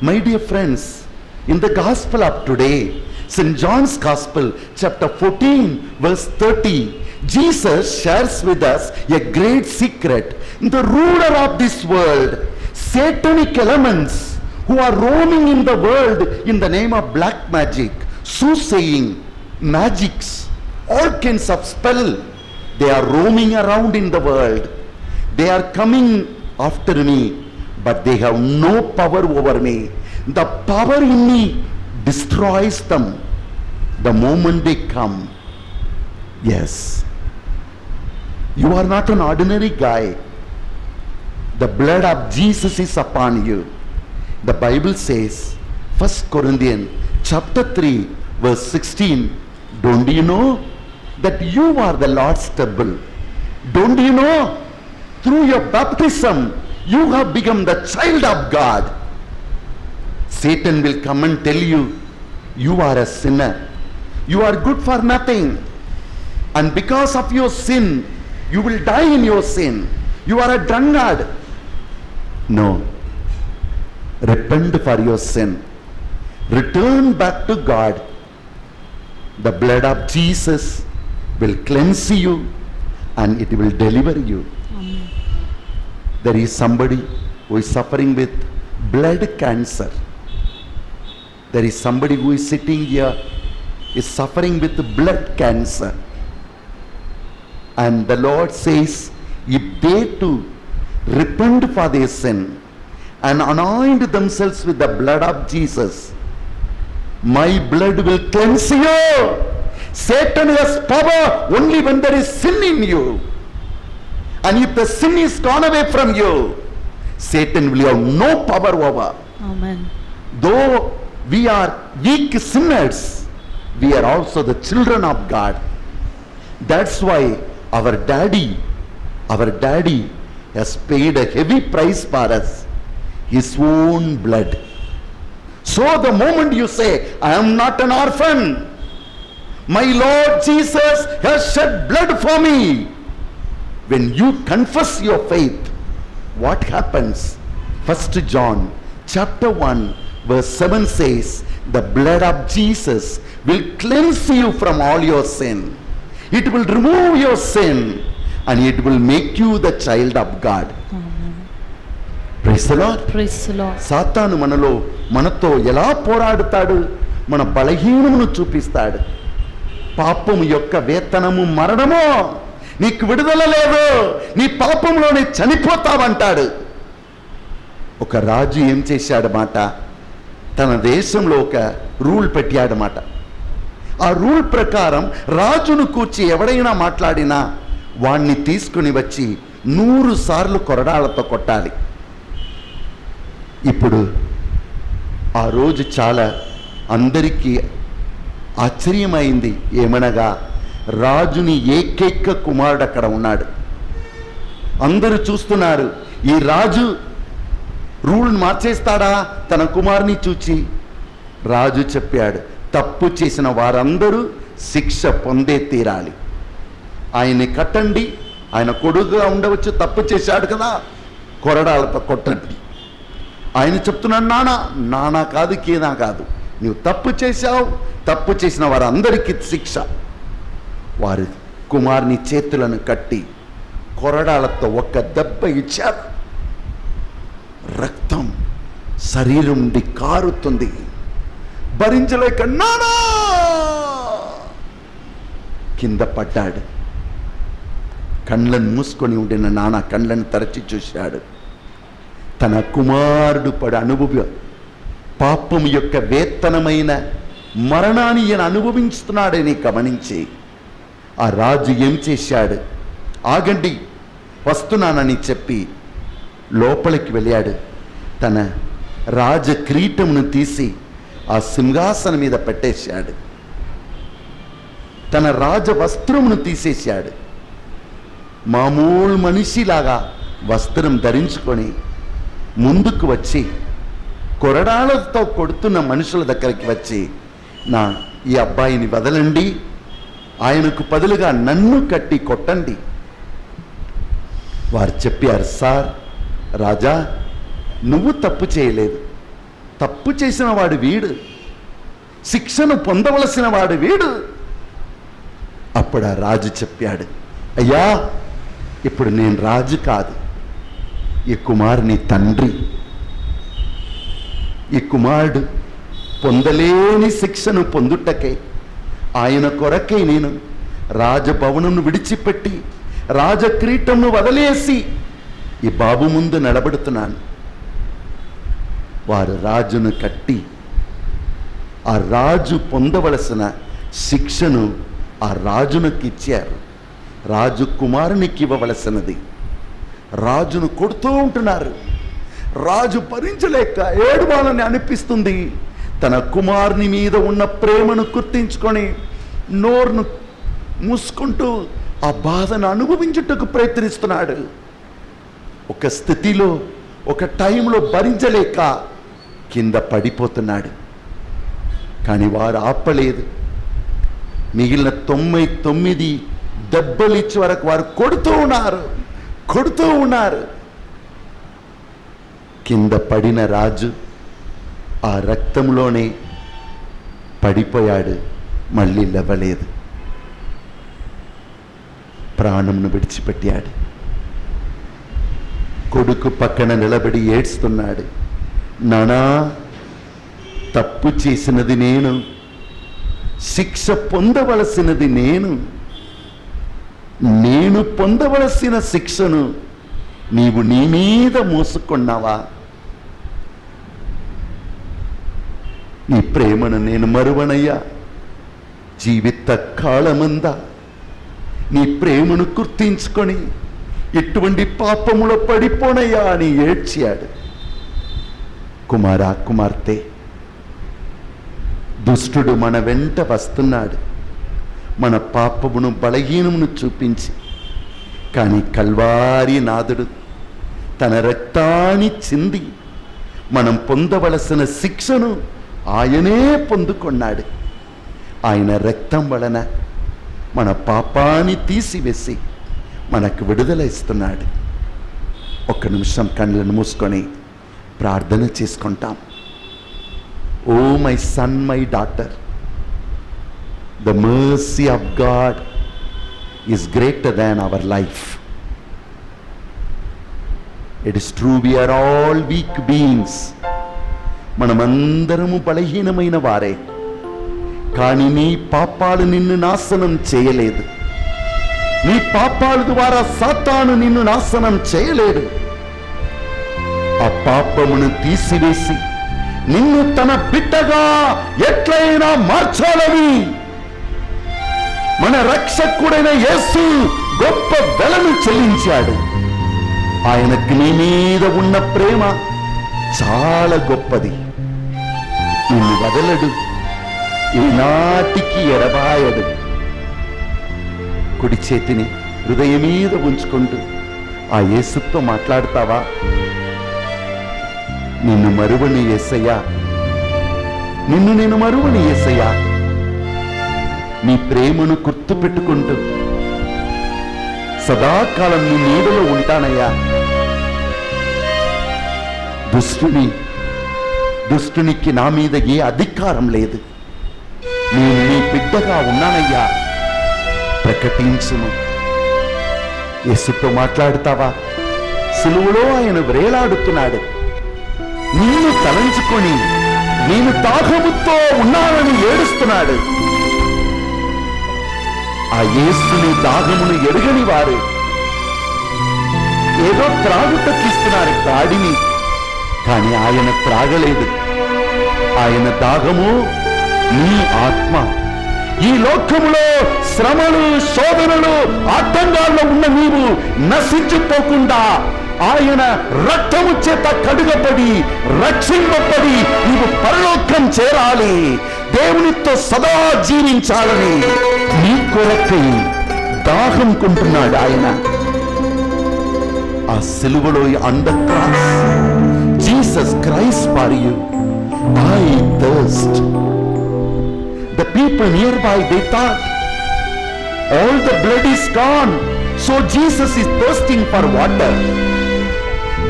My dear friends, in the gospel of today, St. John's Gospel, chapter 14, verse 30, Jesus shares with us a great secret. The ruler of this world, satanic elements who are roaming in the world in the name of black magic, soothsaying, magics, all kinds of spell, they are roaming around in the world. They are coming after me, but they have no power over me. The power in me destroys them the moment they come. Yes, you are not an ordinary guy. The blood of Jesus is upon you. The Bible says, 1 Corinthians chapter 3 verse 16, don't you know that you are the Lord's temple? Don't you know through your baptism you have become the child of God? Satan will come and tell you, you are a sinner, you are good for nothing, and because of your sin you will die in your sin, you are a drunkard. No, repent for your sin, return back to God. The blood of Jesus will cleanse you and it will deliver you. Amen. There is somebody who is suffering with blood cancer. There is somebody who is sitting here is suffering with blood cancer, and the Lord says, if they too repent for their sin and anoint themselves with the blood of Jesus. My blood will cleanse you. Satan has power only when there is sin in you. And if the sin is gone away from you, Satan will have no power over. Amen. Though we are weak sinners, we are also the children of God. That's why our daddy has paid a heavy price for us, his own blood. So the moment you say, I am not an orphan, my Lord Jesus has shed blood for me, when you confess your faith, what happens? 1 John chapter 1 verse 7 says, the blood of Jesus will cleanse you from all your sin. It will remove your sin and it will make you the child of God. Praise the Lord. Praise the Lord. సాతాను మనతో ఎలా పోరాడుతాడు? మన బలహీనమును చూపిస్తాడు. పాపము యొక్క వేతనము మరణము, నీకు విడుదల లేదు, నీ పాపంలోనే చనిపోతావంటాడు. ఒక రాజు ఏం చేశాడు మాట, తన దేశంలో ఒక రూల్ పెట్టాడన్నమాట. ఆ రూల్ ప్రకారం రాజును కూర్చి ఎవడైనా మాట్లాడినా వాణ్ణి తీసుకుని వచ్చి 100 సార్లు కొరడాలతో కొట్టాలి. ఇప్పుడు ఆ రోజు చాలా అందరికీ ఆశ్చర్యమైంది. ఏమనగా రాజుని ఏకైక కుమారుడు అక్కడ ఉన్నాడు. అందరూ చూస్తున్నారు, ఈ రాజు రూల్ మార్చేస్తాడా? తన కుమారుని చూచి రాజు చెప్పాడు, తప్పు చేసిన వారందరూ శిక్ష పొందే తీరాలి. ఆయన్ని కట్టండి, ఆయన కొడుకుగా ఉండవచ్చు, తప్పు చేశాడు కదా, కొరడాలతో కొట్టండి. ఆయన చెప్తున్నాడు, నానా కాదు, కీనా కాదు, నువ్వు తప్పు చేశావు, తప్పు చేసిన వారందరికీ శిక్ష. వారి కుమారుని చేతులను కట్టి కొరడాలతో ఒక్క దెబ్బ ఇచ్చారు. రక్తం శరీరం నుండి కారుతుంది. భరించలేక నానా కింద పడ్డాడు. కళ్ళను మూసుకొని ఉండిన నాన్న కళ్ళను తెరచి చూశాడు. తన కుమారుడు పడు పాపం యొక్క వేతనమైన మరణాన్ని ఈయన అనుభవిస్తున్నాడని గమనించి ఆ రాజు ఏం చేశాడు? ఆగండి, వస్తున్నానని చెప్పి లోపలికి వెళ్ళాడు. తన రాజ కిరీటమును తీసి ఆ సింహాసనం మీద పెట్టేశాడు. తన రాజ వస్త్రమును తీసేశాడు. మామూలు మనిషిలాగా వస్త్రం ధరించుకొని ముందుకు వచ్చి కొరడాలతో కొడుతున్న మనుషుల దగ్గరికి వచ్చి, ఈ అబ్బాయిని వదలండి, ఆయనకు బదులుగా నన్ను కట్టి కొట్టండి. వారు చెప్పారు, సార్ రాజా, నువ్వు తప్పు చేయలేదు, తప్పు చేసిన వాడు వీడు, శిక్షను పొందవలసిన వాడు వీడు. అప్పుడు ఆ రాజు చెప్పాడు, అయ్యా, ఇప్పుడు నేను రాజు కాదు, ఈ కుమారుని తండ్రి. ఈ కుమారుడు పొందలేని శిక్షను పొందుటకై ఆయన కొరకై నేను రాజభవనమును విడిచిపెట్టి రాజక్రీటమును వదిలేసి ఈ బాబు ముందు నిలబడుతున్నాను. వారు రాజును కట్టి ఆ రాజు పొందవలసిన శిక్షను ఆ రాజునికి ఇచ్చారు. రాజు కుమారునికి ఇవ్వవలసినది రాజును కొడుతూ ఉంటున్నారు. రాజు భరించలేక ఏడవాలని అనిపిస్తుంది. తన కుమారుని మీద ఉన్న ప్రేమను గుర్తించుకొని నోరును మూసుకుంటూ ఆ బాధను అనుభవించుటకు ప్రయత్నిస్తున్నాడు. ఒక స్థితిలో, ఒక టైంలో భరించలేక కింద పడిపోతున్నాడు. కానీ వారు ఆపలేదు. మిగిలిన 99 దెబ్బలు ఇచ్చే వరకు వారు కొడుతూ ఉన్నారు. కింద పడిన రాజు ఆ రక్తంలోనే పడిపోయాడు. మళ్ళీ లేవలేదు. ప్రాణంను విడిచిపెట్టాడు. కొడుకు పక్కన నిలబడి ఏడ్స్తున్నాడు. నానా, తప్పు చేసినది నేను, శిక్ష పొందవలసినది నేను పొందవలసిన శిక్షను నీవు నీ మీద మోసుకున్నావా? నీ ప్రేమను నేను మరువనయ్యా, జీవిత కాలమందా నీ ప్రేమను గుర్తించుకొని ఎటువంటి పాపములో పడిపోనయ్యా అని ఏడ్చాడు. కుమారా, కుమార్తె, దుష్టుడు మన వెంట వస్తున్నాడు, మన పాపమును బలహీనమును చూపించి. కానీ కల్వారి నాథుడు తన రక్తాన్ని చింది మనం పొందవలసిన శిక్షను ఆయనే పొందుకున్నాడు. ఆయన రక్తం వలన మన పాపాన్ని తీసివేసి మనకు విడుదల ఇస్తున్నాడు. ఒక్క నిమిషం కళ్ళను మూసుకొని ప్రార్థన చేసుకుంటాం. Oh my son, my daughter, the mercy of God is greater than our life. It is true, we are all weak beings. మనమందరము బలహీనమైన వారే. కానీ నీ పాపాలు నిన్ను నాశనం చేయలేదు. నీ పాపాల ద్వారా సాతాను నిన్ను నాశనం చేయలేడు. ఆ పాపమును తీసివేసి నిన్ను తన బిడ్డగా ఎట్లయినా మార్చాలని మన రక్షకుడైన యేసు గొప్ప వెలను చెల్లించాడు. ఆయనకు నీ మీద ఉన్న ప్రేమ చాలా గొప్పది. నిన్ను వదలడు, ఈనాటికి ఎడబాయడు. కుడి చేతిని హృదయం మీద ఉంచుకుంటూ ఆ యేసుతో మాట్లాడతావా? నిన్ను మరువని యేసయ్యా, నిన్ను నేను మరువని యేసయ్యా, నీ ప్రేమను గుర్తు పెట్టుకుంటూ సదాకాలం నీ నీడలో ఉంటానయ్యా. దుష్టునికి నా మీద ఏ అధికారం లేదు. నేను నీ బిడ్డగా ఉన్నానయ్యా, ప్రకటించును. యేసుతో మాట్లాడుతావా? సిలువలో ఆయన వేలాడుతున్నాడు. నిన్ను తలంచుకొని నేను దాహముతో ఉన్నానని ఏడుస్తున్నాడు. ఆ యేసుని దాహమును ఎరుగని వారు ఏదో త్రాగుటకిస్తున్నారు గాడిని, కానీ ఆయన త్రాగలేదు. ఆయన దాహము నీ ఆత్మ. ఈ లోకములో శ్రమలు, శోధనలు, ఆటంకాల్లో ఉన్న నీవు నశించిపోకుండా ఆయన రక్తము చేత కడుగబడి రక్షింపబడి నీవు పరలోకం చేరాలి, దేవునితో సదా జీవించాలని నీ కొరకై దాహం కొంటున్నాడు ఆయన. ఆ సిలువలో on the cross Jesus Christ for you, I thirst. The people nearby, they thought all the blood is gone, so Jesus is thirsting for water.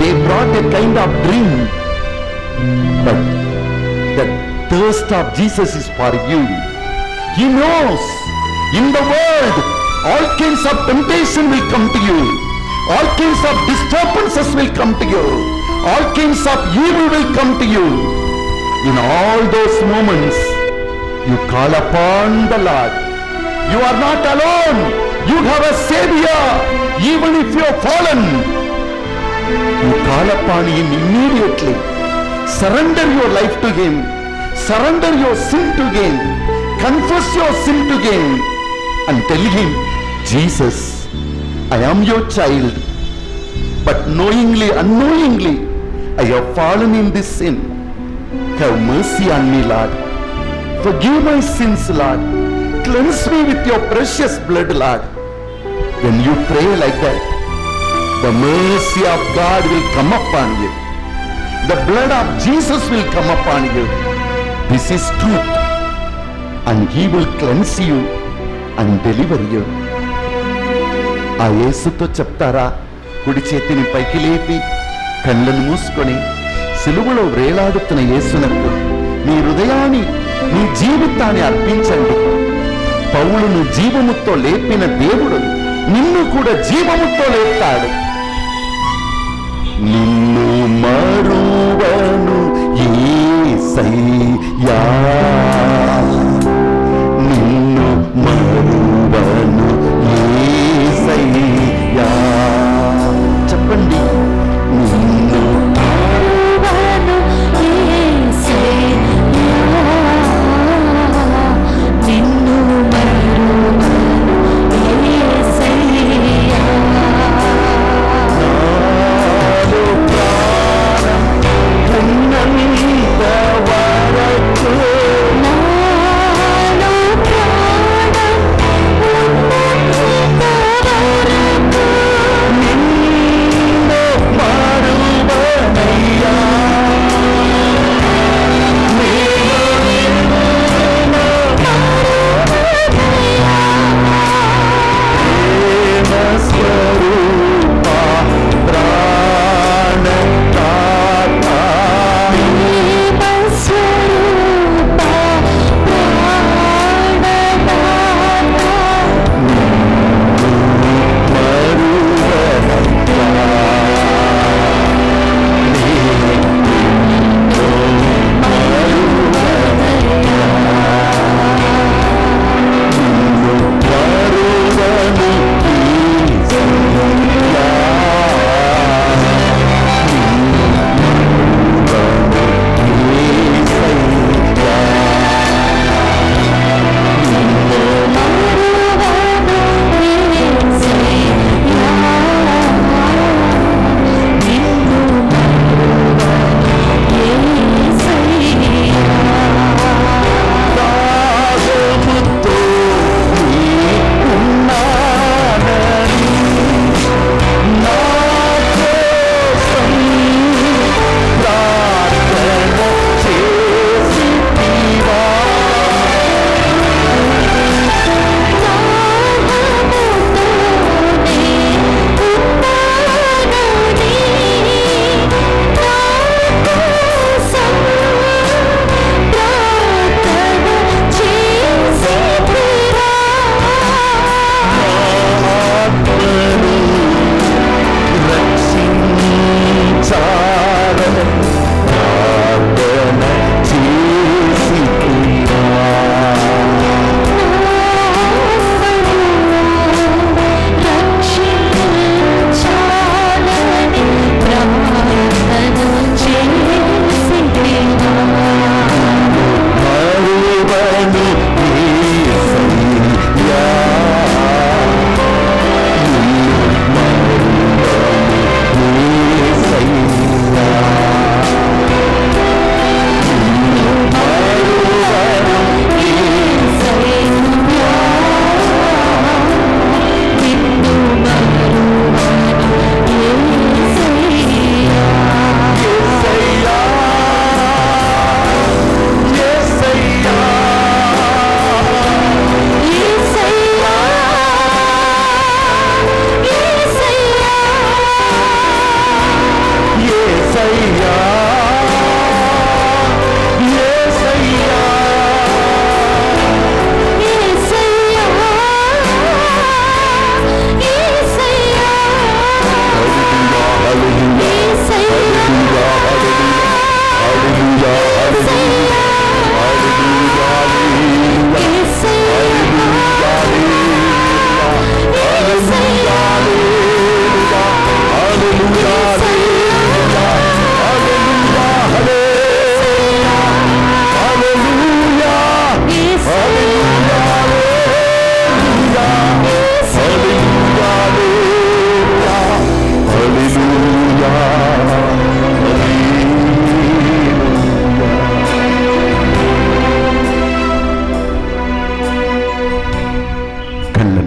They brought a kind of drink, but the thirst of Jesus is for you. He knows in the world all kinds of temptation will come to you, all kinds of disturbances will come to you, all kinds of evil will come to you. In all those moments you call upon the Lord. You are not alone. You have a Savior. Even if you have fallen, you call upon Him immediately. Surrender your life to Him. Surrender your sin to Him. Confess your sin to Him and tell Him, Jesus, I am your child, but knowingly, unknowingly, I have fallen in this sin. Have mercy on me, Lord. Forgive my sins, Lord. Cleanse me with your precious blood, Lord. When you pray like that, the mercy of God will come upon you. The blood of Jesus will come upon you. This is truth. And He will cleanse you and deliver you. ఆ యేసుతో చెప్తారా? కుడి చేతిని పైకి లేపి కళ్ళను మూసుకొని సిలువలో వేలాడుతున్న యేసునకు నీ హృదయాన్ని, నీ జీవితాన్ని అర్పించండి. పౌలును జీవముతో లేపిన దేవుడు నిన్ను కూడా జీవముతో లేపుతాడు. నిన్ను మరువను యేసయ్యా, నిన్ను మరువను యేసయ్యా. చెప్పండి, నిన్ను మరువను యేసయ్యా. స్వరూపా ప్రాణదాతా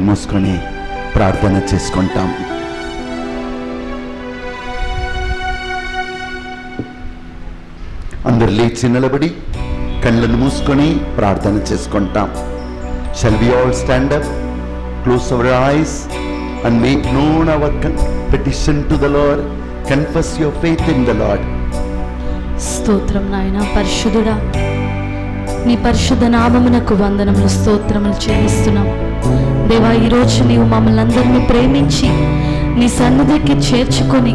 మూసుకొని ప్రార్థన చేసుకుంటాం. అందరు లేచి నిలబడి కళ్ళను మూసుకొని ప్రార్థన చేసుకుంటాం. Shall we all stand up, close our eyes and make known our petition to the Lord, confess your faith in the Lord. స్తోత్రం నాయనా పరిశుద్ధుడా, నీ పరిశుద్ధ నామమునకు వందనములు స్తోత్రములు చెల్లిస్తున్నాం. దేవా, ఈరోజు నీవు మమ్మల్ని అందరినీ ప్రేమించి నీ సన్నిధికి చేర్చుకొని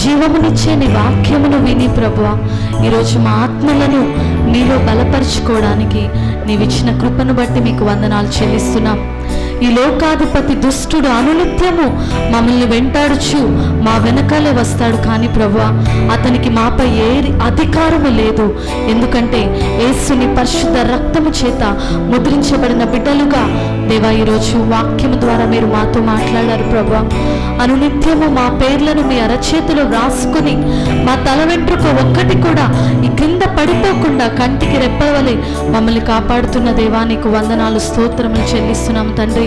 జీవమునిచ్చే నీ వాక్యమును విని ప్రభువా, ఈరోజు మా ఆత్మలను నీలో బలపరుచుకోవడానికి నీవిచ్చిన కృపను బట్టి మీకు వందనాలు చెల్లిస్తున్నాం. ఈ లోకాధిపతి దుష్టుడు అనునిత్యము మమ్మల్ని వెంటాడుచు మా వెనకాలే వస్తాడు, కానీ ప్రభువా అతనికి మాపై ఏ అధికారము లేదు. ఎందుకంటే యేసుని పరిశుద్ధ రక్తము చేత ముద్రించబడిన బిడ్డలుగా దేవా ఈరోజు వాక్యము ద్వారా మీరు మాతో మాట్లాడారు ప్రభువా. అనునిత్యము మా పేర్లను మీ అరచేతిలో వ్రాసుకుని మా తల వెంట్రుక ఒక్కటి కూడా ఈ క్రింద పడిపోకుండా కంటికి రెప్పవలే మమ్మల్ని కాపాడుతున్న దేవా నీకు వందనాలు స్తోత్రములు చెల్లిస్తున్నాము తండ్రి.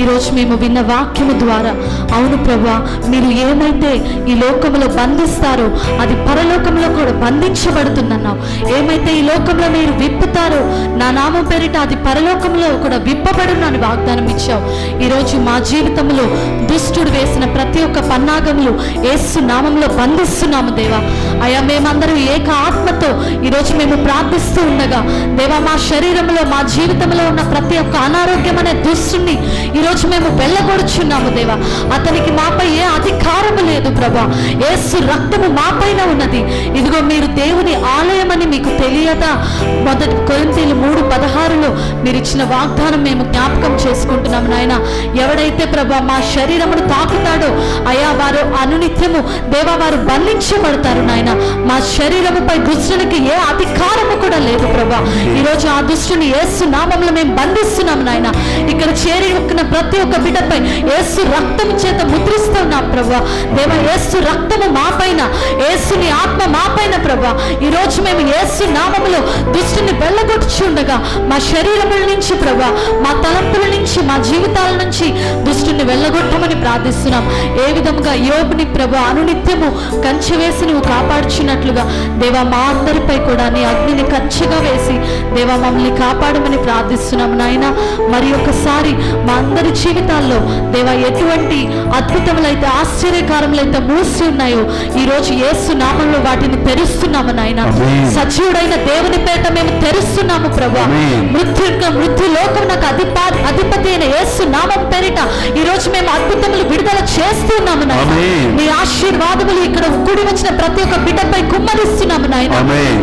ఈరోజు మేము విన్న వాక్యము ద్వారా అవును ప్రభువా, మీరు ఏమైతే ఈ లోకంలో బంధిస్తారో అది పరలోకంలో కూడా బంధించబడుతుందన్నావు. ఏమైతే ఈ లోకంలో మీరు విప్పుతారో నా నామం పేరిట అది పరలోకంలో కూడా విప్పబడును అని వాగ్దానం ఇచ్చావు. ఈరోజు మా జీవితంలో దుష్టుడు వేసిన ప్రతి ఒక్క పన్నాగములు యేసు నామంలో బంధిస్తున్నాము దేవా. అయా మేమందరం ఏక ఆత్మతో ఈరోజు మేము ప్రార్థిస్తూ ఉండగా దేవా, మా శరీరంలో మా జీవితంలో ఉన్న ప్రతి ఒక్క అనారోగ్యం అనే దుష్టుని ఈరోజు మేము వెళ్ళగొడుచున్నాము దేవా. అతనికి మాపై ఏ అధికారము లేదు ప్రభా. యేసు రక్తము మాపైన ఉన్నది. ఇదిగో మీరు దేవుని ఆలయమని మీకు తెలియదా? మొదటి కొరింథీయులు 3:16లో మీరు ఇచ్చిన వాగ్దానం మేము జ్ఞాపకం చేసుకుంటున్నాము నాయన. ఎవడైతే ప్రభా మా శరీరమును తాకుతాడో అయా వారు అనునిత్యము దేవా వారు బంధించబడతారు నాయన. మా శరీరముపై దుష్టునికి ఏ అధికారము కూడా లేదు ప్రభా. ఈరోజు ఆ దుష్టుని యేసు నామములో మేము బంధిస్తున్నాము నాయన. ఇక్కడ చేరి ఉన్న ప్రతి ఒక్క బిడ్డపై యేసు రక్తం చేత ముద్రిస్తున్నాం ప్రభా. దేవా, యేసు రక్తము మాపైన, యేసుని ఆత్మ మాపైన ప్రభా. ఈరోజు మేము యేసు నామములో దుష్టుని వెళ్ళగొట్టుచుండగా మా శరీరముల నుంచి ప్రభా, మా తలంపుల నుంచి, మా జీవితాల నుంచి దుష్టుని వెళ్ళగొట్టమని ప్రార్థిస్తున్నాం. ఏ విధముగా యోబుని ప్రభా అనునిత్యము కంచె వేసి నువ్వు కాపాడుచున్నట్లుగా దేవా మా అందరిపై కూడా నీ అగ్నిని కంచెగా వేసి దేవా మమ్మల్ని కాపాడమని ప్రార్థిస్తున్నాము నాయన. మరి ఒకసారి మా అందరి జీవితాల్లో దేవా ఎటువంటి అద్భుతములైతే ఆశ్చర్యకారములైతే మూసి ఉన్నాయో ఈరోజు యేసు నామంలో వాటిని తెరుస్తున్నాము నాయన. సజీవుడైన దేవుని పేట మేము తెరుస్తున్నాము ప్రభా. మృత్యు లోకం నాకు అధిపతి అయిన యేసు నామం పేరిట ఈరోజు మేము అద్భుతములు విడుదల చేస్తున్నాము నాయన. నీ ఆశీర్వాదములు ఇక్కడ కూడి వచ్చిన ప్రతి ఒక్క బిడ్డపై కుమ్మరిస్తున్నాము నాయన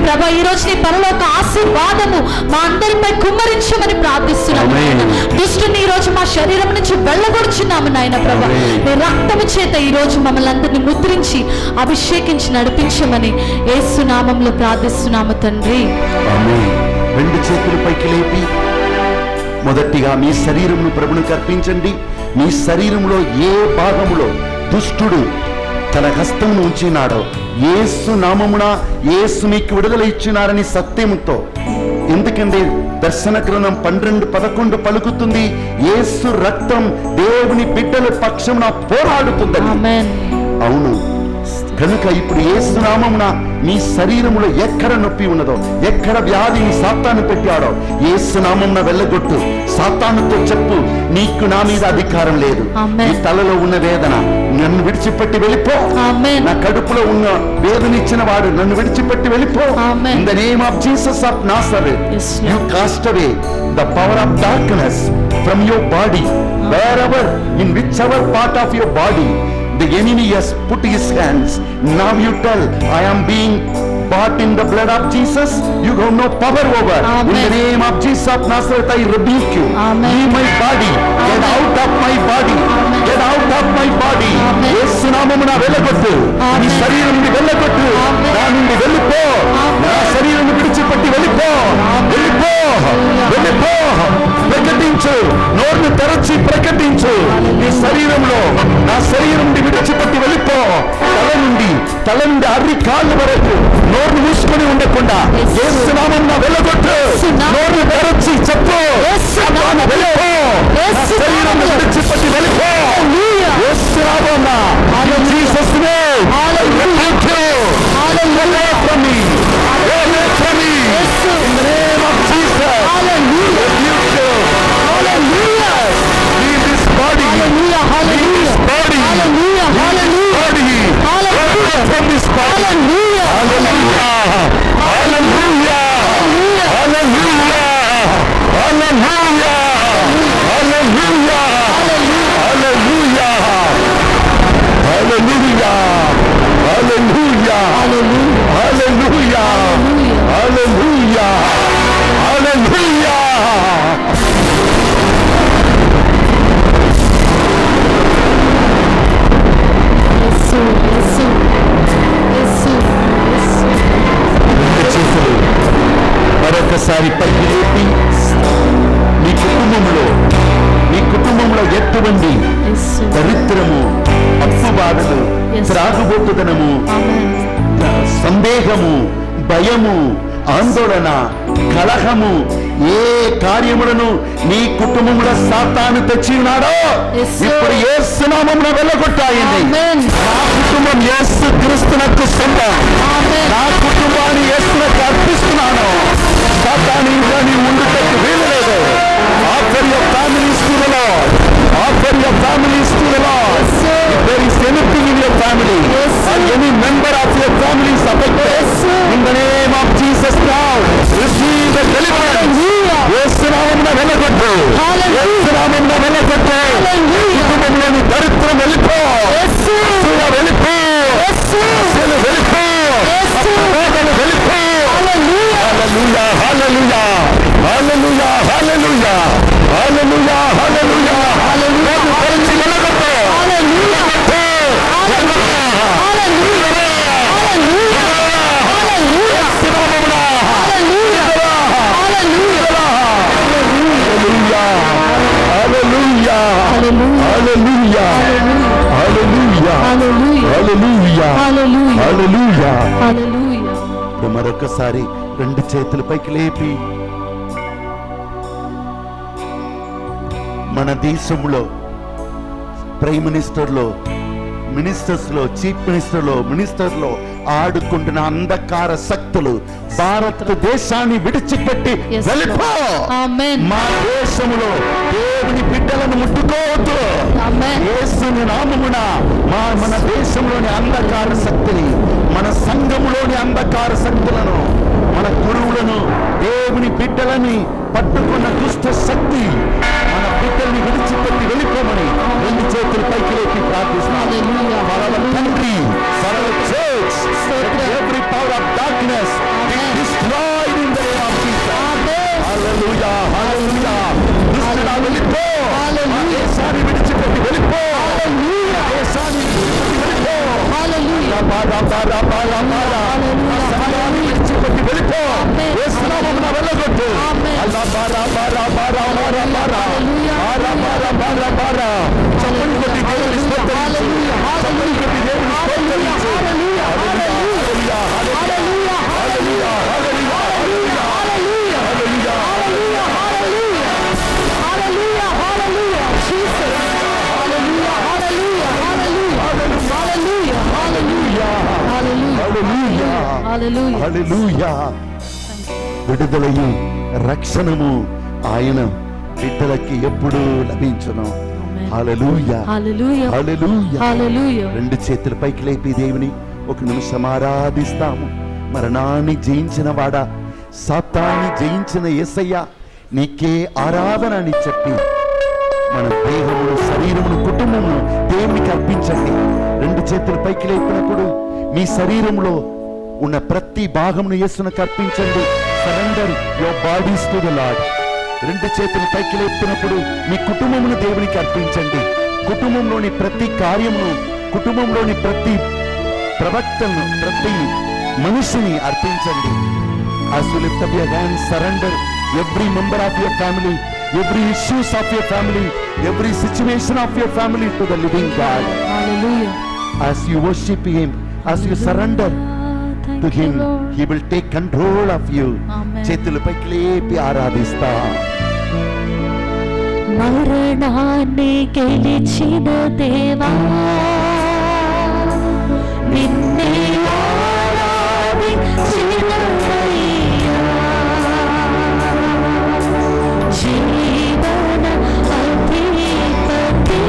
ప్రభా. ఈరోజు నీ పరలోక ఆశీర్వాదము మా అందరిపై కుమ్మరించమని ప్రార్థిస్తున్నాము నాయన. దుష్టుని ఈరోజు మా శరీరం నుంచి వెళ్ళగొడుచున్నాము నాయన ప్రభా. నీ రక్తము చేత ఈరోజు మమ్మల్ని అందరినీ ముద్రించి అభిషేకించి నడిపించమని యేసు నామంలో ప్రార్థిస్తున్నాము తండ్రి. రెండు చేతుల పైకి లేపి మొదటిగా మీ శరీరమును ప్రభునికి అర్పించండి. మీ శరీరంలో ఏ భాగములో దుష్టుడు తన హస్తమును ఉంచినాడో యేసు నామమున యేసు మీకు విడుదల ఇచ్చినారని సత్యముతో. ఎందుకంటే దర్శన గ్రంథం 12:11 పలుకుతుంది, యేసు రక్తం దేవుని బిడ్డల పక్షమున పోరాడుతుందని. అవును, కనుక ఇప్పుడు యేసు నామమున మీ శరీరములో ఎక్కడ నొప్పి ఉన్నదో, ఎక్కడ వ్యాధిని సాతాను పెట్టాడో యేసు నామమున వెళ్ళగొట్టు. సాతానుతో చెప్పు, నీకు నా మీద అధికారం లేదు. నీ తలలో ఉన్న వేదన నన్ను విడిచిపెట్టి వెళ్ళిపో. నా కడుపులో ఉన్న వేదన ఇచ్చిన వాడు నన్ను విడిచిపెట్టి వెళ్ళిపో. In the name of Jesus of Nazareth you cost away the power of darkness from your body, wherever in whichever part of your body the enemy has put his hands. Now you tell, I am being bought in the blood of Jesus. You have no power over. In the name of Jesus of Nazareth, I rebuke you. Leave my body. Get out of my body. Get out of my body. యేసు నామమున వెళ్ళగొట్టు. నీ శరీరం నుండి వెళ్ళగొట్టు. నా నుండి వెళ్ళిపో. నా శరీరం విడిచిపెట్టి వెళ్ళిపో. వెళ్ళిపో. వెళ్ళిపో. ప్రకటించు. నోరును తెరచి ప్రకటించు. నీ శరీరంలో నా శరీరం నుండి విడిచిపెట్టి వెళ్ళిపో. తల నుండి అర్రి కాళ్ళు వరకు నోరు మూసుకొని ఉండకుండా యేసు నామమున వెళ్ళగొట్టు. నోరు తెరచి చెప్పు, వెళ్ళిపో. నా శరీరం విడిచిపెట్టి వెళ్ళిపో. యేసు నామమున, in Jesus' name, I rebuke you. Away from me. Away from me. In the name of Jesus. Hallelujah. Rebuke you. Hallelujah. Leave this body. Hallelujah. Leave this body. Hallelujah. Hallelujah. Hallelujah. From this body. Hallelujah. Hallelujah. Hallelujah. Hallelujah. Hallelujah. Hallelujah. Hallelujah. Hallelujah. Hallelujah. Hallelujah. Hallelujah. Hallelujah. మరొకసారి పైకి లేపి మీ కుటుంబంలో ఎటువంటి దరిద్రము, అప్పుబాధలు, త్రాగుబోతుదనము, సందేహము, భయము, ఆందోళన, కలహము ఏ కార్యములను నీ కుటుంబంలో సాతాను తెచ్చి ఉన్నాడో Yes, sir. ఇప్పుడు యేసు నామమున వెళ్ళగొట్టాయండి. Amen. నా కుటుంబం యేసు క్రీస్తునకు సొంతం. Amen. నా కుటుంబాన్ని యేసునకు అర్పిస్తున్నాను. సాతాను ఇంకా నీ ఉండుటకు వీలు లేదు. Offer your families to the Lord. Offer your families to the Lord. Yes, sir. If there is anything in your family, Yes, sir. or any member of your family is affected, Yes, sir. in the name of Jesus now, receive the deliverance. Hallelujah. యేసు నామమున వెళ్ళగొట్టు. Hallelujah. యేసు నామమున వెళ్ళగొట్టు. Hallelujah. కుటుంబంలోని దరిద్రం వెళ్ళిపో. Yes, sir. అసూయ వెళ్ళిపో. Yes, sir. అసలు వెళ్ళిపో. Yes, sir. అపవాదాలు వెళ్ళిపో. Hallelujah. హల్లెలూయా, hallelujah, hallelujah, hallelujah, hallelujah, hallelujah, హల్లెలూయా. పరిచి వెళ్ళగొట్టు. Hallelujah. వెళ్ళగొట్టు. Hallelujah. Hallelujah. Hallelujah. యేసు నామమున. Hallelujah. Hallelujah. హల్లెలూయా, హల్లెలూయా, Hallelujah. హల్లెలూయా, హల్లెలూయా, Hallelujah. హల్లెలూయా, Hallelujah. హల్లెలూయా. Hallelujah. మరొకసారి రెండు చేతుల పైకి లేపి మన దేశంలో ప్రైమ్ మినిస్టర్లో, మినిస్టర్స్లో, చీఫ్ మినిస్టర్లో ఆడుకుంటున్న అంధకార శక్తులు భారతదేశాన్ని విడిచిపెట్టి Yes, వెళ్ళిపో. Lord. Amen. మా దేశంలో దేవుని బిడ్డలను ముట్టుకోవద్దు. Amen. యేసుని నామమున మన దేశంలోని అంధకార శక్తిని, మన సంఘములోని అంధకార శక్తులను, మన గురువులను, దేవుని బిడ్డలని పట్టుకున్న దుష్ట శక్తి మన బిడ్డల్ని విడిచిపెట్టి వెళ్ళిపోమని రెండు చేతులు పైకి లేపి ప్రార్థిస్తున్నాను. Hallelujah. పరమ తండ్రి, పరమ church, every power of darkness be destroyed in the name of Jesus. Hallelujah, hallelujah. దుష్టుడా వెళ్ళిపో. మా దేశాన్ని విడిచిపెట్టి వెళ్ళిపో. దేశాన్ని విడిచిపెట్టి వెళ్ళిపో. Hallelujah. సంఘాన్ని విడిచిపెట్టి వెళ్ళిపో. యేసు నామమున వెళ్ళగొట్టు. చప్పట్లు కొట్టి దేవుని స్తోత్రించు. చప్పట్లు కొట్టి దేవుని స్తోత్రించు. హల్లెలూయా, హల్లెలూయా, హల్లెలూయా, హల్లెలూయా, హల్లెలూయా, హల్లెలూయా, Hallelujah. హల్లెలూయా. విడుదలయు రక్షణము ఆయన బిడ్డలకి ఎప్పుడూ లభించును. హల్లెలూయా, Hallelujah. హల్లెలూయా. Hallelujah. రెండు చేతుల పైకి లేపి దేవుని ఒక నిమిషం ఆరాధిస్తాము. మరణాన్ని జయించిన వాడా, సాతాన్ని జయించిన యేసయ్య, నీకే ఆరాధన అని చెప్పి మన దేహమును, శరీరమును, కుటుంబమును దేవునికి అర్పించండి. రెండు చేతుల పైకి లేపినప్పుడు మీ శరీరంలో ఉన్న ప్రతి భాగమును యేసునకు అర్పించండి. Surrender your bodies to the Lord. రెండు చేతులు పైకి లేపుతున్నప్పుడు మీ కుటుంబమును దేవునికి అర్పించండి. కుటుంబంలోని ప్రతి కార్యమును, కుటుంబంలోని ప్రతి ప్రవక్తను, ప్రతి మనిషిని అర్పించండి. As you lift up your hands, surrender every member of your family, every issues of your family, every situation of your family to the living God. Hallelujah. As you worship Him, as you surrender to Him, He will take control of you. Amen. చేతులు పైకి లేపి ఆరాధిస్తా. మరణాన్ని గెలిచిన దేవా, నిన్నే ఆరాధించినవయ్యా. జీవన అధిపతి,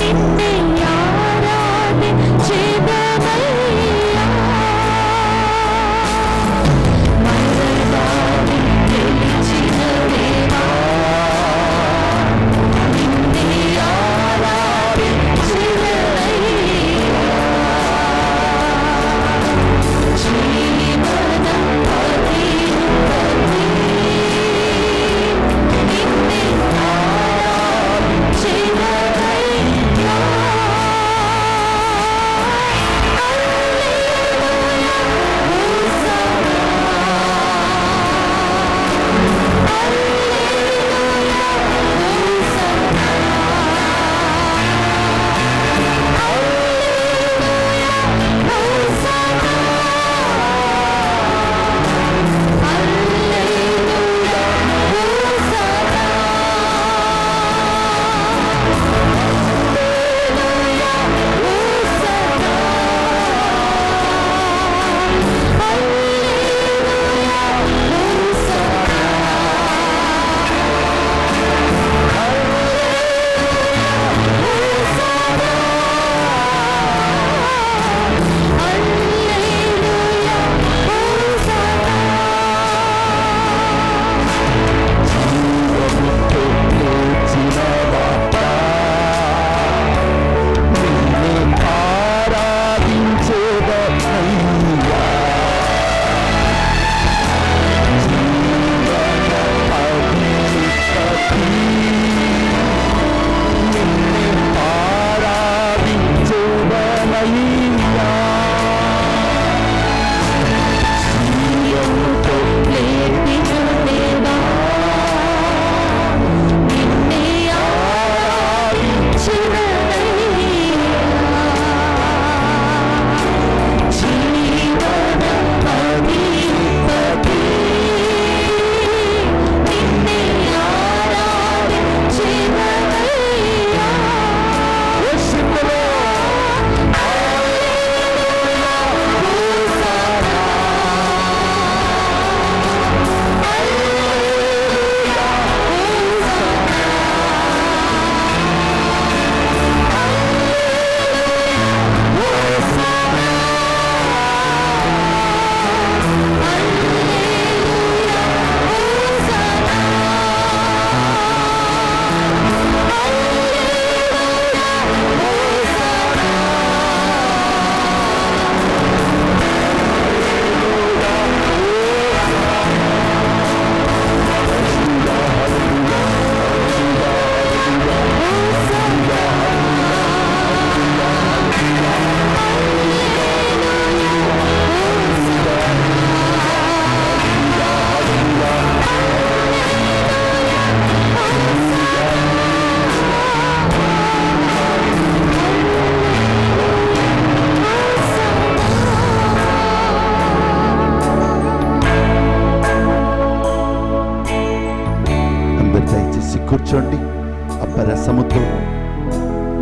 నిన్నే ఆరాధించినవయ్యా. మరణాన్ని గెలిచిన దేవా, నిన్నే ఆరాధించినవయ్యా.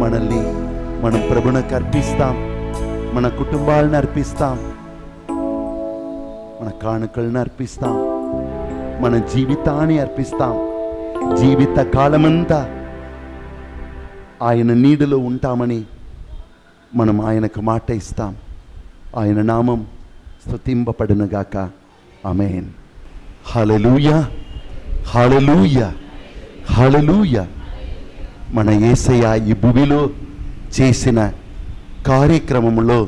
మనల్ని మనం ప్రభువునికి అర్పిస్తాం, మన కుటుంబాలను అర్పిస్తాం, మన కానుకలను అర్పిస్తాం, మన జీవితాన్ని అర్పిస్తాం. జీవిత కాలమంతా ఆయన నీడలో ఉంటామని మనం ఆయనకు మాట ఇస్తాం. ఆయన నామం స్తుతింపబడునుగాక. ఆమేన్. హల్లెలూయా, హల్లెలూయా, హల్లెలూయా. మన యేసయ్య ఈ భూమిలో చేసిన కార్యక్రమంలో,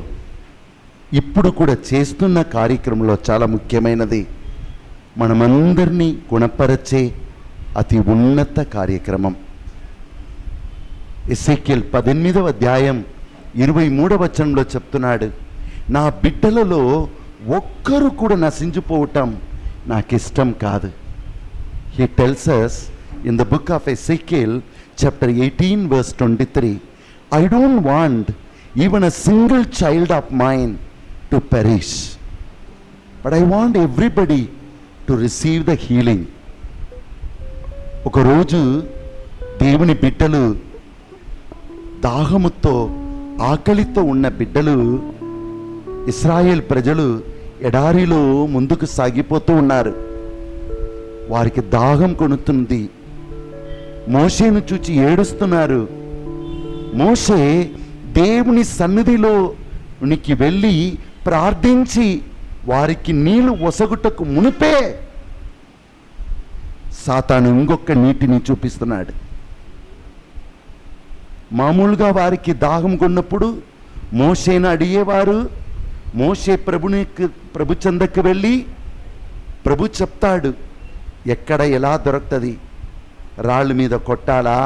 ఇప్పుడు కూడా చేస్తున్న కార్యక్రమంలో చాలా ముఖ్యమైనది, మనమందరినీ గుణపరచే అతి ఉన్నత కార్యక్రమం. ఎస్ఐకేల్ 18వ అధ్యాయం 23వ వచనంలో చెప్తున్నాడు, నా బిడ్డలలో ఒక్కరు కూడా నశించిపోవటం నాకు ఇష్టం కాదు. He tells us in the book of Ezekiel chapter 18 verse 23, I don't want even a single child of mine to perish, but I want everybody to receive the healing. ఒకరోజు దేవుని బిడ్డలు, దాహముతో ఆకలితో ఉన్న బిడ్డలు, ఇశ్రాయేల్ ప్రజలు ఎడారిలో ముందుకు సాగిపోతూ ఉన్నారు. వారికి దాహం కొనుతుంది. మోషేను చూచి ఏడుస్తున్నారు. మోషే దేవుని సన్నిధిలోనికి వెళ్ళి ప్రార్థించి వారికి నీళ్లు ఒసగుటకు మునిపే సాతాను ఇంకొక నీటిని చూపిస్తున్నాడు. మామూలుగా వారికి దాహం కొన్నప్పుడు మోషేను అడిగేవారు. మోషే ప్రభు చెందకు వెళ్ళి ప్రభు చెప్తాడు ఎక్కడ ఎలా దొరుకుతుంది, రాళ్ళ మీద కొట్టాలా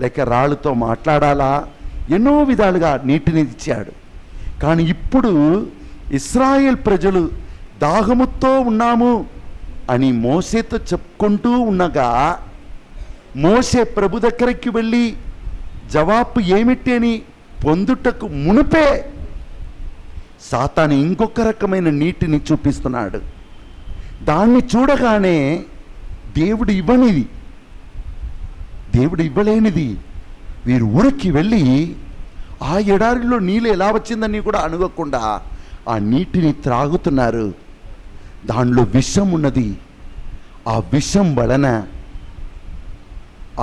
లేక రాళ్ళతో మాట్లాడాలా, ఎన్నో విధాలుగా నీటిని ఇచ్చాడు. కానీ ఇప్పుడు ఇశ్రాయేల్ ప్రజలు దాహముతో ఉన్నాము అని మోషేతో చెప్పుకుంటూ ఉండగా, మోషే ప్రభు దగ్గరికి వెళ్ళి జవాబు ఏమిటి అని పొందుటకు మునిపే సాతాను ఇంకొక రకమైన నీటిని చూపిస్తున్నాడు. దాన్ని చూడగానే దేవుడు ఇవ్వలేనిది వీరు ఊరికి వెళ్ళి ఆ ఎడారిలో నీళ్ళు ఎలా వచ్చిందని కూడా అనుకోకుండా ఆ నీటిని త్రాగుతున్నారు. దానిలో విషం ఉన్నది. ఆ విషం వలన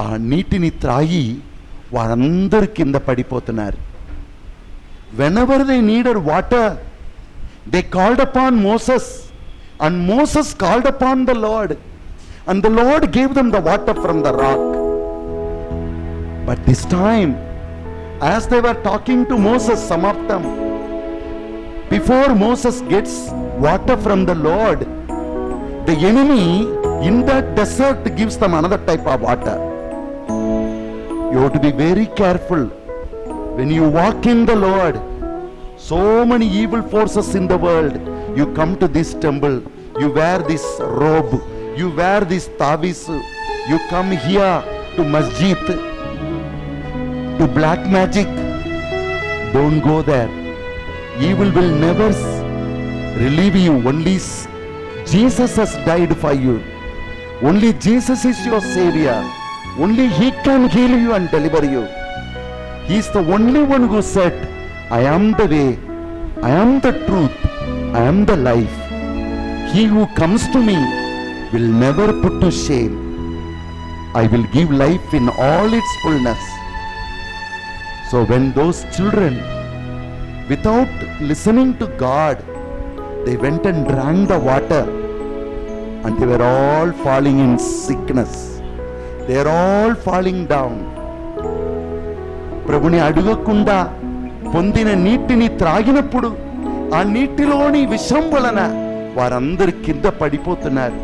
ఆ నీటిని త్రాగి వారందరూ కింద పడిపోతున్నారు. whenever they needed water, they called upon Moses, and Moses called upon the Lord, and the Lord gave them the water from the rock. But this time, as they were talking to Moses, some of them, before Moses gets water from the Lord, the enemy in that desert gives them another type of water. You have to be very careful when you walk in the Lord. So many evil forces in the world. You come to this temple, you wear this robe, you wear this tavis, you come here to masjid, to black magic. Don't go there. Evil will never relieve you. Only Jesus has died for you. Only Jesus is your Savior. Only He can heal you and deliver you. He is the only one who said, I am the way, I am the truth, I am the life. He who comes to me will never put to shame. I will give life in all its fullness. So when those children, without listening to God, they went and drank the water, and they were all falling in sickness. They are all falling down. ప్రభుని అడగకుండా పొందిన నీటిని త్రాగినప్పుడు ఆ నీటిలోని విషం వలన వారందరు కింద పడిపోతున్నారు.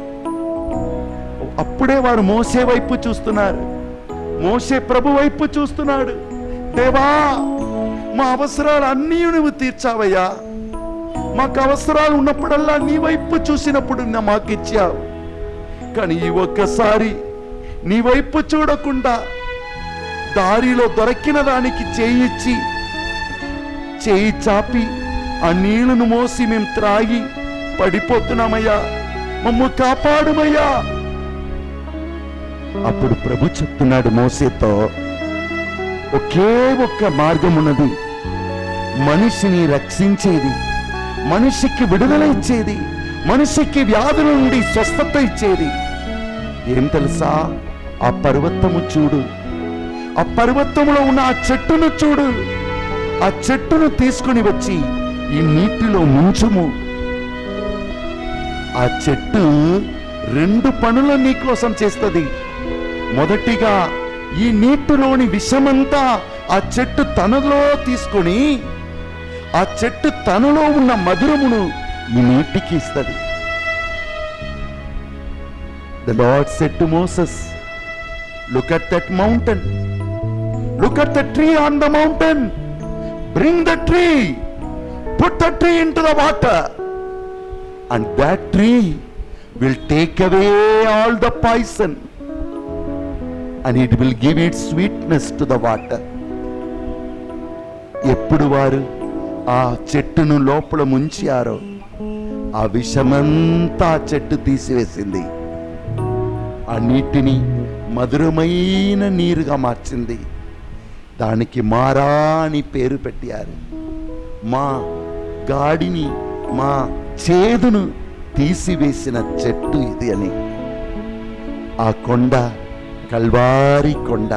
అప్పుడే వారు మోసే వైపు చూస్తున్నారు. మోసే ప్రభు వైపు చూస్తున్నాడు. దేవా, మా అవసరాలు అన్నీ నువ్వు తీర్చావయ్యా. మాకు అవసరాలు ఉన్నప్పుడల్లా నీ వైపు చూసినప్పుడు మాకు ఇచ్చావు. కానీ ఈ ఒక్కసారి నీ వైపు చూడకుండా దారిలో దొరికిన దానికి చేయి చాపి ఆ నీళ్లను మోసి మేము త్రాగి పడిపోతున్నామయ్యా, మమ్ము కాపాడుమయ్యా. అప్పుడు ప్రభు చెప్తున్నాడు మోసేతో, ఒకే ఒక్క మార్గం ఉన్నది, మనిషిని రక్షించేది, మనిషికి విడుదల ఇచ్చేది, మనిషికి వ్యాధుల నుండి స్వస్థత ఇచ్చేది. ఏం తెలుసా? ఆ పర్వతము చూడు, ఆ పర్వతంలో ఉన్న ఆ చెట్టును చూడు, ఆ చెట్టును తీసుకుని వచ్చి ఈ నీటిలో ముంచుము. ఆ చెట్టు 2 పనులు నీ కోసం చేస్తుంది. మొదటిగా ఈ నీటిలోని విషమంతా ఆ చెట్టు తనలో తీసుకొని ఆ చెట్టు తనలో ఉన్న మధురమును ఈ నీటికి ఇస్తుంది. The Lord said to Moses, look at that mountain, look at the tree on the mountain, bring the tree, put the tree into the water, and that tree will take away all the poison and it will give its sweetness to the water. ఎప్పుడు వారు ఆ చెట్టును లోపల ముంచారో ఆ విషమంతా ఆ చెట్టు తీసివేసింది, ఆ నీటిని మధురమైన నీరుగా మార్చింది. దానికి మారా అని పేరు పెట్టారు. మా గాడిని, మా చేదును తీసివేసిన చెట్టు ఇది అని. ఆ కొండ కల్వారి కొండ,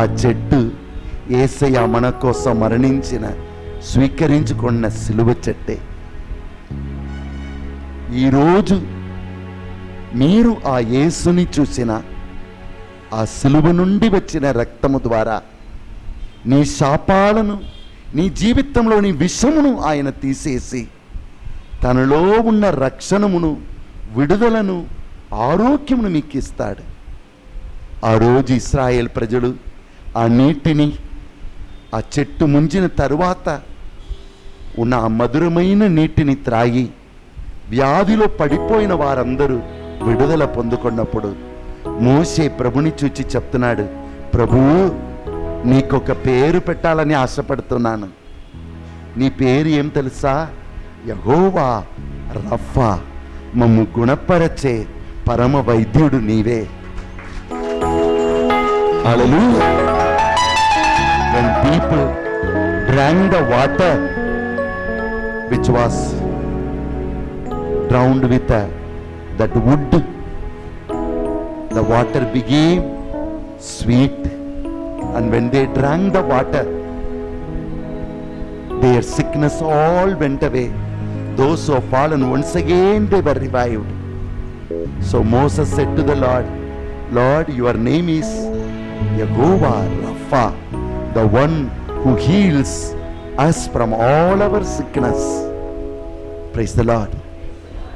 ఆ చెట్టు యేసయ్య మన కోసం మరణించిన, స్వీకరించుకున్న సిలువ చెట్టే. ఈరోజు మీరు ఆ యేసుని చూసిన ఆ సిలువ నుండి వచ్చిన రక్తము ద్వారా నీ శాపాలను, నీ జీవితంలోని విషమును ఆయన తీసేసి తనలో ఉన్న రక్షణమును, విడుదలను, ఆరోగ్యమును మీకు ఇస్తాడు. ఆ రోజు ఇశ్రాయేల్ ప్రజలు ఆ నీటిని, ఆ చెట్టు ముంచిన తరువాత ఉన్న ఆ మధురమైన నీటిని త్రాగి వ్యాధిలో పడిపోయిన వారందరూ విడుదల పొందుకున్నప్పుడు మోషే ప్రభుని చూచి చెప్తున్నాడు, ప్రభు నీకొక పేరు పెట్టాలని ఆశపడుతున్నాను. నీ పేరు ఏం తెలుసా? యెహోవా రఫా, మమ్ము గుణపరచే పరమ వైద్యుడు నీవే. హల్లెలూయా. When people drank the water which was drowned with that wood, the water became sweet, and when they drank the water, their sickness all went away. Those who have fallen, once again they were revived. So Moses said to the Lord, Lord, your name is Yehovah Rapha, the one who heals us from all our sickness. Praise the Lord.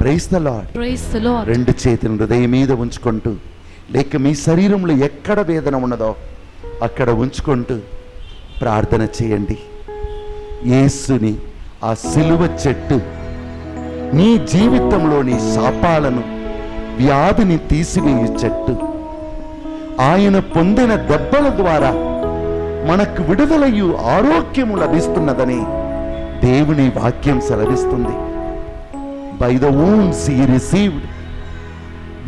Praise the Lord. Praise the Lord. 2 చేతులను హృదయం మీద ఉంచుకుంటూ, లేక మీ శరీరంలో ఎక్కడ వేదన ఉన్నదో అక్కడ ఉంచుకుంటూ ప్రార్థన చేయండి. యేసుని, ఆ సిలువ చెట్టు నీ జీవితంలోని శాపాలను, వ్యాధిని తీసివేయు చెట్టు. ఆయన పొందిన దెబ్బల ద్వారా మనకు విడుదలయు ఆరోగ్యము లభిస్తున్నదని దేవుని వాక్యం సెలవిస్తుంది. By the wounds he received,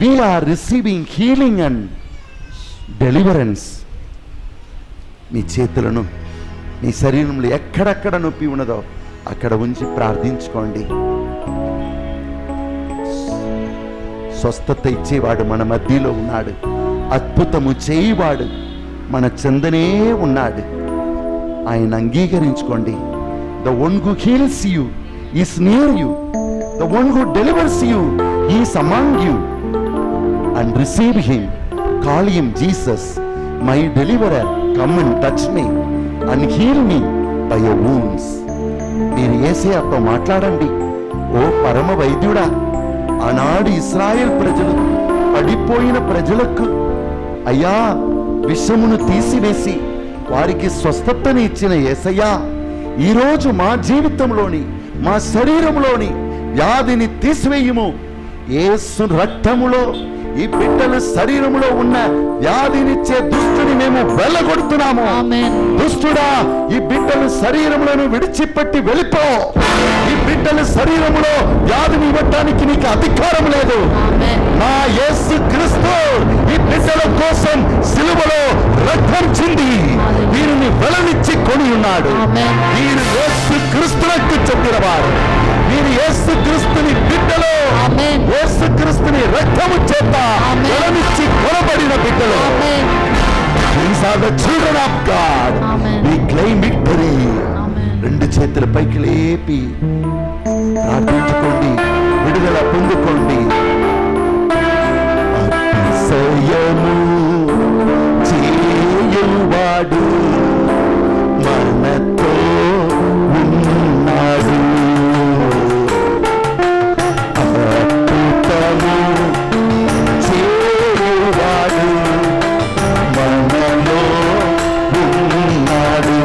we are receiving healing and deliverance. మీ చేతులను మీ శరీరంలో ఎక్కడెక్కడ నొప్పి ఉన్నదో అక్కడ ఉంచి ప్రార్థించుకోండి. స్వస్థత ఇచ్చేవాడు మన మధ్యలో ఉన్నాడు. అద్భుతము చేయవాడు మన చెందనే ఉన్నాడు. ఆయన అంగీకరించుకోండి. The one who heals you is near you. The one who delivers you is among you. And receive him. Call him Jesus, my deliverer. Come and touch me and heal me by your wounds. మీరు యేసయ్యతో మాట్లాడండి. ఓ పరమ వైద్యుడా, ఆనాడు ఇశ్రాయేల్ ప్రజలు, పడిపోయిన ప్రజలకు అయ్యా విషమును తీసివేసి వారికి స్వస్థతని ఇచ్చిన యేసయ్యా, ఈరోజు మా జీవితంలోని, మా శరీరంలోని వ్యాధిని తీసివేయుము. యేసు రక్తములో ఈ బిడ్డల శరీరములో ఉన్న వ్యాధినిచ్చే దుష్టుని మేము వెళ్ళగొడుతున్నాము. ఆమేన్. దుష్టుడా, ఈ బిడ్డల శరీరములను విడిచిపెట్టి వెళ్ళిపో. ఈ బిడ్డల శరీరములో వ్యాధిని ఇవ్వటానికి నీకు అధికారం లేదు. ఆమేన్. నా యేసు క్రీస్తు ఈ బిడ్డల కోసం సిలువలో రక్తం చింది ఈ చెందినవాడు, ఆమేన్. మీరు యేసు క్రీస్తునకు చెందినవాడు, మీరు యేసు క్రీస్తుని బిడ్డలు, ఆమేన్. యేసు క్రీస్తుని రక్తము చేత ఆమేన్. కొలనిచ్చి కొనబడిన బిడ్డలు. ఆమేన్. These are the children of God. Amen. We claim victory. ఆమేన్. రెండు చేతుల పైకి లేపి ప్రార్థించుకోండి, విడుదల పొందుకోండి. అతిశయము చేయువాడు మనతో ఉన్నాడు, అద్భుతము చేయువాడు మనలో ఉన్నాడు.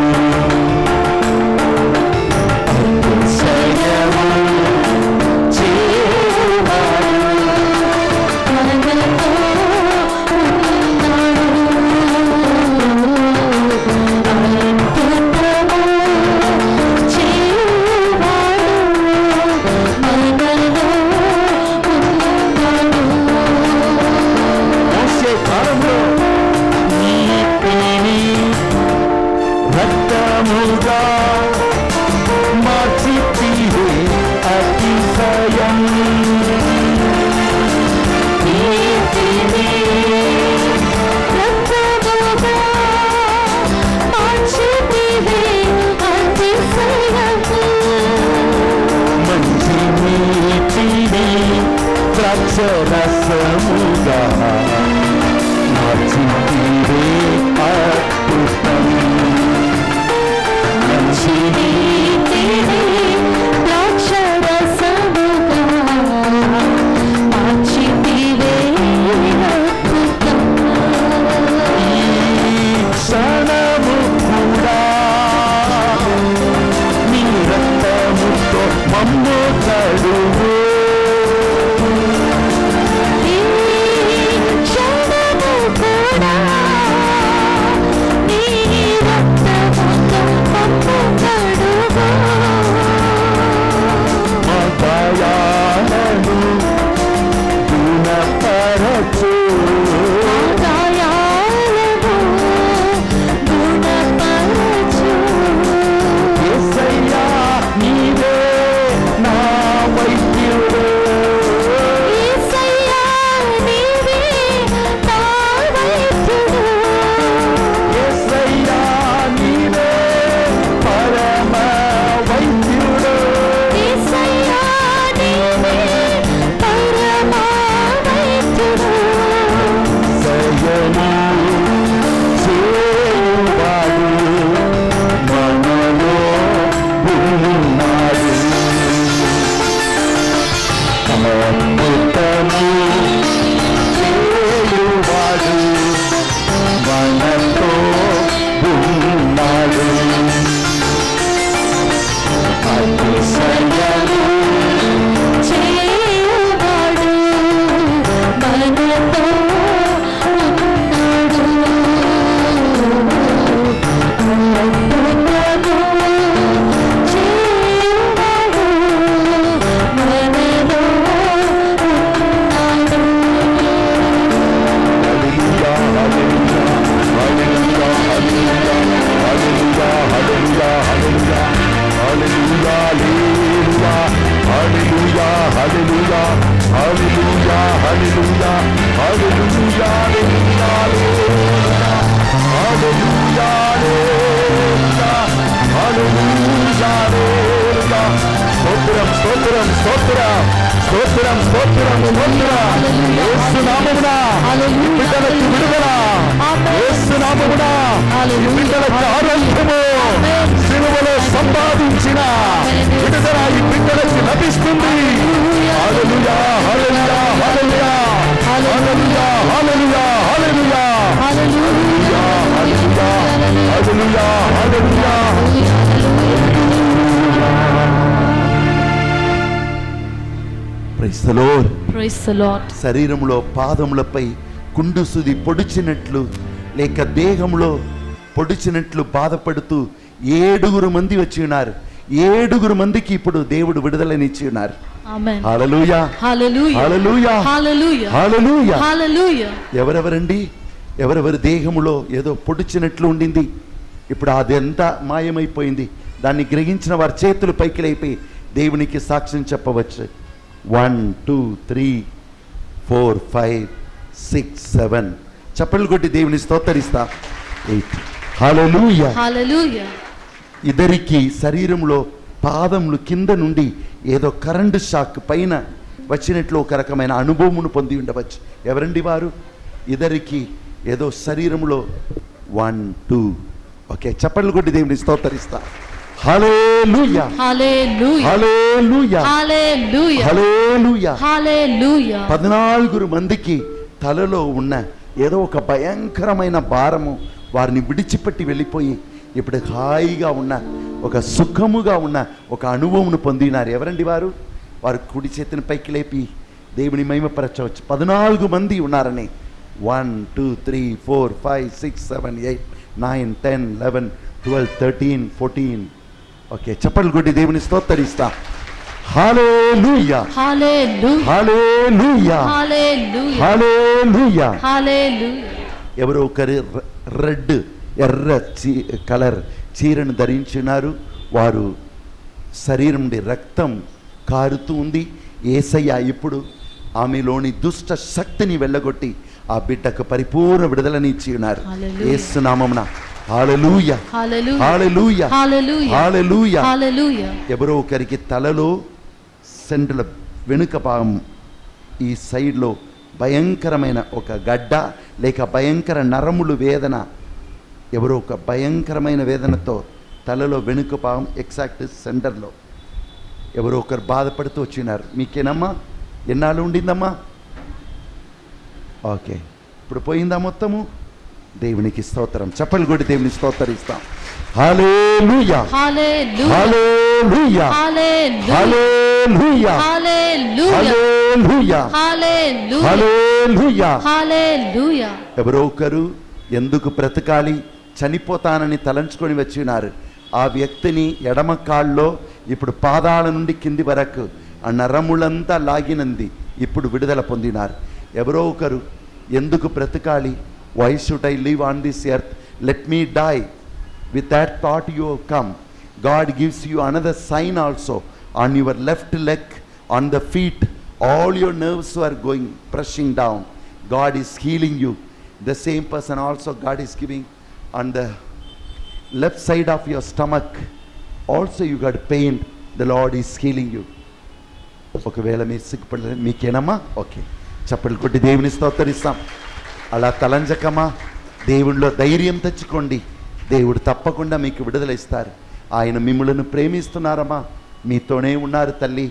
అతిశయము చేయువాడు మనతో మోసే కాలంలో నీతిని రక్తముగా మార్చితివే అతిశయం. నీతిని మంచి నీతిని ద్రాక్షరసముగా మార్చితివే అద్భుతం. మంచి క్షణము కూడా నీ రక్తముతో మమ్ము కడుగు. మదయాలను గుణపరచు. యేసయ్యా నీవే నా వైద్యుడు, యేసయ్యా నీవే పరమ వైద్యుడు. సయము చేయువాడు మనలో ఉన్నాడు, అద్భుతము చేయువాడు మనతో ఉన్నాడు. అతిశయము స్తోత్రం స్తోత్రం స్తోత్రం స్తోత్రం స్తోత్రం. యేసు నామమున ఈ బిడ్డలకు విడుదల, యేసు నామమున ఈ బిడ్డలకు ఆరోగ్యము, సిలువలో సంపాదించిన విడుదల ఈ బిడ్డలకు లభిస్తుంది. Hallelujah hallelujah hallelujah hallelujah hallelujah hallelujah hallelujah hallelujah hallelujah. Praise the Lord. Praise the Lord. శరీరంలో పాదములపై కుండు సుది పొడిచినట్లు లేక దేహంలో పొడిచినట్లు బాధపడుతూ 7 మంది వచ్చి ఉన్నారు. 7 మందికి ఇప్పుడు దేవుడు విడుదలనిచ్చి ఉన్నారు. Amen. హల్లెలూయా Hallelujah. హల్లెలూయా Hallelujah. హల్లెలూయా. Hallelujah. ఎవరెవరండి? ఎవరెవరి దేహములో ఏదో పొడిచినట్లు ఉండింది, ఇప్పుడు అదంతా మాయమైపోయింది. దాన్ని గ్రహించిన వారి చేతులు పైకి లేపి దేవునికి సాక్ష్యం చెప్పవచ్చు. 1 2 3 4 5 6 7 చప్పట్లు కొట్టి దేవుని స్తోత్రిస్తా. 8 హల్లెలూయా. హల్లెలూయా. ఇద్దరికి శరీరంలో పాదములు కింద నుండి ఏదో కరెంటు షాక్ పైన వచ్చినట్లు ఒక రకమైన అనుభవమును పొంది ఉండవచ్చు. ఎవరండి వారు? ఇద్దరికి ఏదో శరీరంలో 1 2 ఓకే, చప్పట్లు కొట్టి దేవుని స్తోత్రిస్తా. హల్లెలూయా. హల్లెలూయా. హల్లెలూయా. హల్లెలూయా. హల్లెలూయా. హల్లెలూయా. 14 మందికి తలలో ఉన్న ఏదో ఒక భయంకరమైన భారము వారిని విడిచిపెట్టి వెళ్ళిపోయి ఇప్పుడు హాయిగా ఉన్న, ఒక సుఖముగా ఉన్న ఒక అనుభవమును పొందినారు. ఎవరండి వారు? వారు కుడి చేతిని పైకి లేపి దేవుని మహిమపరచవచ్చు. 14 మంది ఉన్నారని. 1 2 3 4 5 6 7 8 9 10 11 12 13 14 ఓకే, చప్పట్లు కొట్టి దేవుని స్తోత్రిస్తా. హల్లెలూయా. హల్లెలూయా. హల్లెలూయా. హల్లెలూయా. హల్లెలూయా. హల్లెలూయా. ఎవరో ఒకరు రెడ్ ఎర్ర కలర్ చీరను ధరించినారు. వారు శరీరం నుండి రక్తం కారుతూ ఉంది. యేసయ్య ఇప్పుడు ఆమెలోని దుష్ట శక్తిని వెళ్ళగొట్టి ఆ బిడ్డకు పరిపూర్ణ విడుదలనిచ్చి ఉన్నారు. యేసు నామమున హల్లెలూయా. హల్లెలూయా. హల్లెలూయా. హల్లెలూయా. హల్లెలూయా. హల్లెలూయా. ఎవరో ఒకరికి తలలో సెంట్రల్ వెనుక భాగం ఈ సైడ్లో భయంకరమైన ఒక గడ్డ లేక భయంకర నరములు వేదన, ఎవరో ఒక భయంకరమైన వేదనతో తలలో వెనుక భాగం ఎగ్జాక్ట్ సెంటర్లో ఎవరో ఒకరు బాధపడుతూ వచ్చినారు. మీకేనమ్మా? ఎన్నాళ్ళు ఉండిందమ్మా? ఓకే, ఇప్పుడు పోయిందా మొత్తము? దేవునికి స్తోత్రం. చప్పలు కొట్టి దేవుని స్తోత్రిస్తాం. హల్లెలూయా. Hallelujah. Hallelujah. Hallelujah. Hallelujah. Hallelujah. Hallelujah. Hallelujah. Hallelujah. హల్లెలూయా. ఎవరో ఒకరు ఎందుకు బ్రతకాలి, చనిపోతానని తలంచుకొని వచ్చినారు. ఆ వ్యక్తిని ఎడమ కాళ్ళలో ఇప్పుడు పాదాల నుండి కింది వరకు ఆ నరములంతా లాగినంది ఇప్పుడు విడుదల పొందినారు. ఎవరో ఒకరు ఎందుకు బ్రతకాలి, why should I live on this earth, let me die, with that thought you have come. God gives you another sign also on your left leg, on the feet, all your nerves are going pressing down. God is healing you. The same person also God is giving on the left side of your stomach also you got pain, the Lord is healing you. ఒకవేళ మీరు సిగ్గుపడలేదు, మీకేనమ్మా? Okay, చప్పట్లు కొట్టి దేవుని స్తోత్రిస్తాం. అలా తలంజకమా, దేవుడిలో ధైర్యం తెచ్చుకోండి. దేవుడు తప్పకుండా మీకు విడుదల ఇస్తారు. ఆయన మిమ్మల్ని ప్రేమిస్తున్నారమ్మా, మీతోనే ఉన్నారు తల్లి.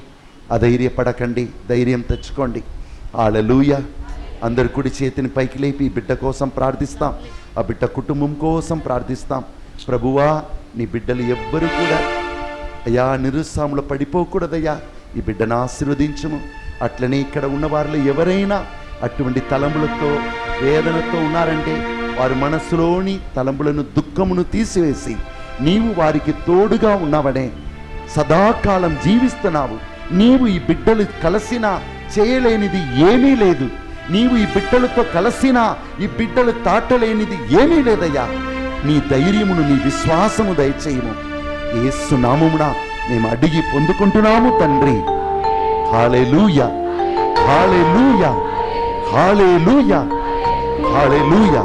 అధైర్యపడకండి, ధైర్యం తెచ్చుకోండి. హల్లెలూయా. అందరు కుడి చేతిని పైకి లేపి ఈ బిడ్డ కోసం ప్రార్థిస్తాం. ఆ బిడ్డ కుటుంబం కోసం ప్రార్థిస్తాం. ప్రభువా, నీ బిడ్డలు ఎవ్వరు కూడా అయ్యా నిరుత్సాహంలో పడిపోకూడదయ్యా. ఈ బిడ్డను ఆశీర్వదించుము. అట్లనే ఇక్కడ ఉన్న వారిలో ఎవరైనా అటువంటి తలంపులతో వేదనతో ఉన్నారంటే వారి మనస్సులోని తలంపులను దుఃఖమును తీసివేసి నీవు వారికి తోడుగా ఉన్నావనే, సదాకాలం జీవిస్తున్నావు. నీవు ఈ బిడ్డలు కలిసినా చేయలేనిది ఏమీ లేదు. నీవు ఈ బిడ్డలతో కలిసినా ఈ బిడ్డలు తాటలేనిది ఏమీ లేదయ్యా. నీ ధైర్యమును, నీ విశ్వాసము దయచేయము. యేసు నామమున మేము అడిగి పొందుకుంటున్నాము తండ్రి. హల్లెలూయా. Hallelujah. Hallelujah. Hallelujah.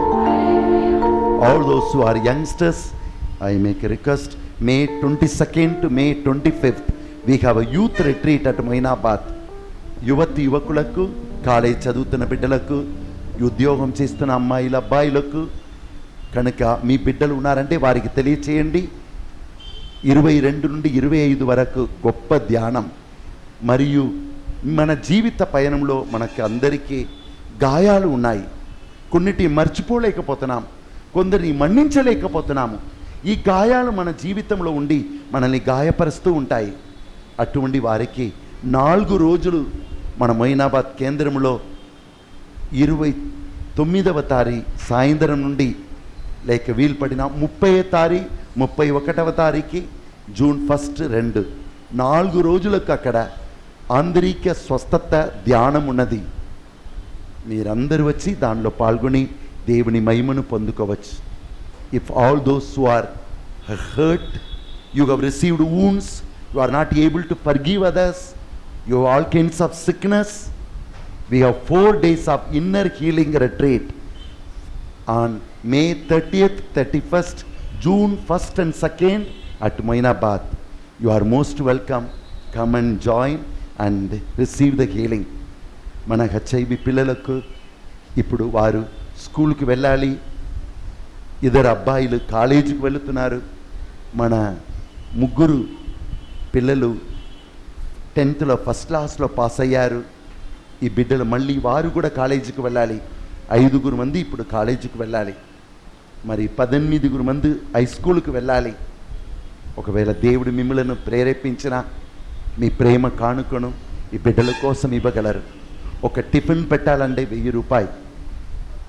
All those who are youngsters, I make a request. May 22nd to May 25th we have a youth retreat at Moinabad. యువకులకు, కాలేజ్ చదువుతున్న బిడ్డలకు, ఉద్యోగం చేస్తున్న అమ్మాయిల అబ్బాయిలకు కనుక మీ బిడ్డలు ఉన్నారంటే వారికి తెలియచేయండి. 22 నుండి 25 వరకు గొప్ప ధ్యానం. మరియు మన జీవిత పయనంలో మనకు అందరికీ గాయాలు ఉన్నాయి. కొన్నిటి మర్చిపోలేకపోతున్నాం, కొందరిని మన్నించలేకపోతున్నాము. ఈ గాయాలు మన జీవితంలో ఉండి మనల్ని గాయపరుస్తూ ఉంటాయి. అటువంటి వారికి 4 రోజులు మన మొయినాబాద్ కేంద్రంలో 29వ తారీఖు సాయంత్రం నుండి లేక వీలు పడిన 30వ తారీఖు 31వ తారీఖు జూన్ 1, 2 4 రోజులకు అక్కడ ఆంతరిక స్వస్థత ధ్యానం ఉన్నది. మీరందరూ వచ్చి దానిలో పాల్గొని దేవుని మహిమను పొందుకోవచ్చు. If all those who are hurt, you have received wounds, you are not able to forgive others, you have all kinds of sickness. We have 4 days of inner healing retreat on May 30th, 31st, June 1st and 2nd at Moinabad. You are most welcome. Come and join and receive the healing. మన HIV పిల్లలకు ఇప్పుడు వారు స్కూల్కి వెళ్ళాలి. ఇద్దరు అబ్బాయిలు కాలేజీకి వెళుతున్నారు. మన 3 పిల్లలు 10th ఫస్ట్ క్లాస్లో పాస్ అయ్యారు. ఈ బిడ్డలు మళ్ళీ వారు కూడా కాలేజీకి వెళ్ళాలి. 5 మంది ఇప్పుడు కాలేజీకి వెళ్ళాలి. మరి 18 మంది హై స్కూల్కి వెళ్ళాలి. ఒకవేళ దేవుడు మిమ్మలను ప్రేరేపించిన మీ ప్రేమ కానుకను ఈ బిడ్డల కోసం ఇవ్వగలరు. ఒక టిఫిన్ పెట్టాలంటే 1000 రూపాయలు.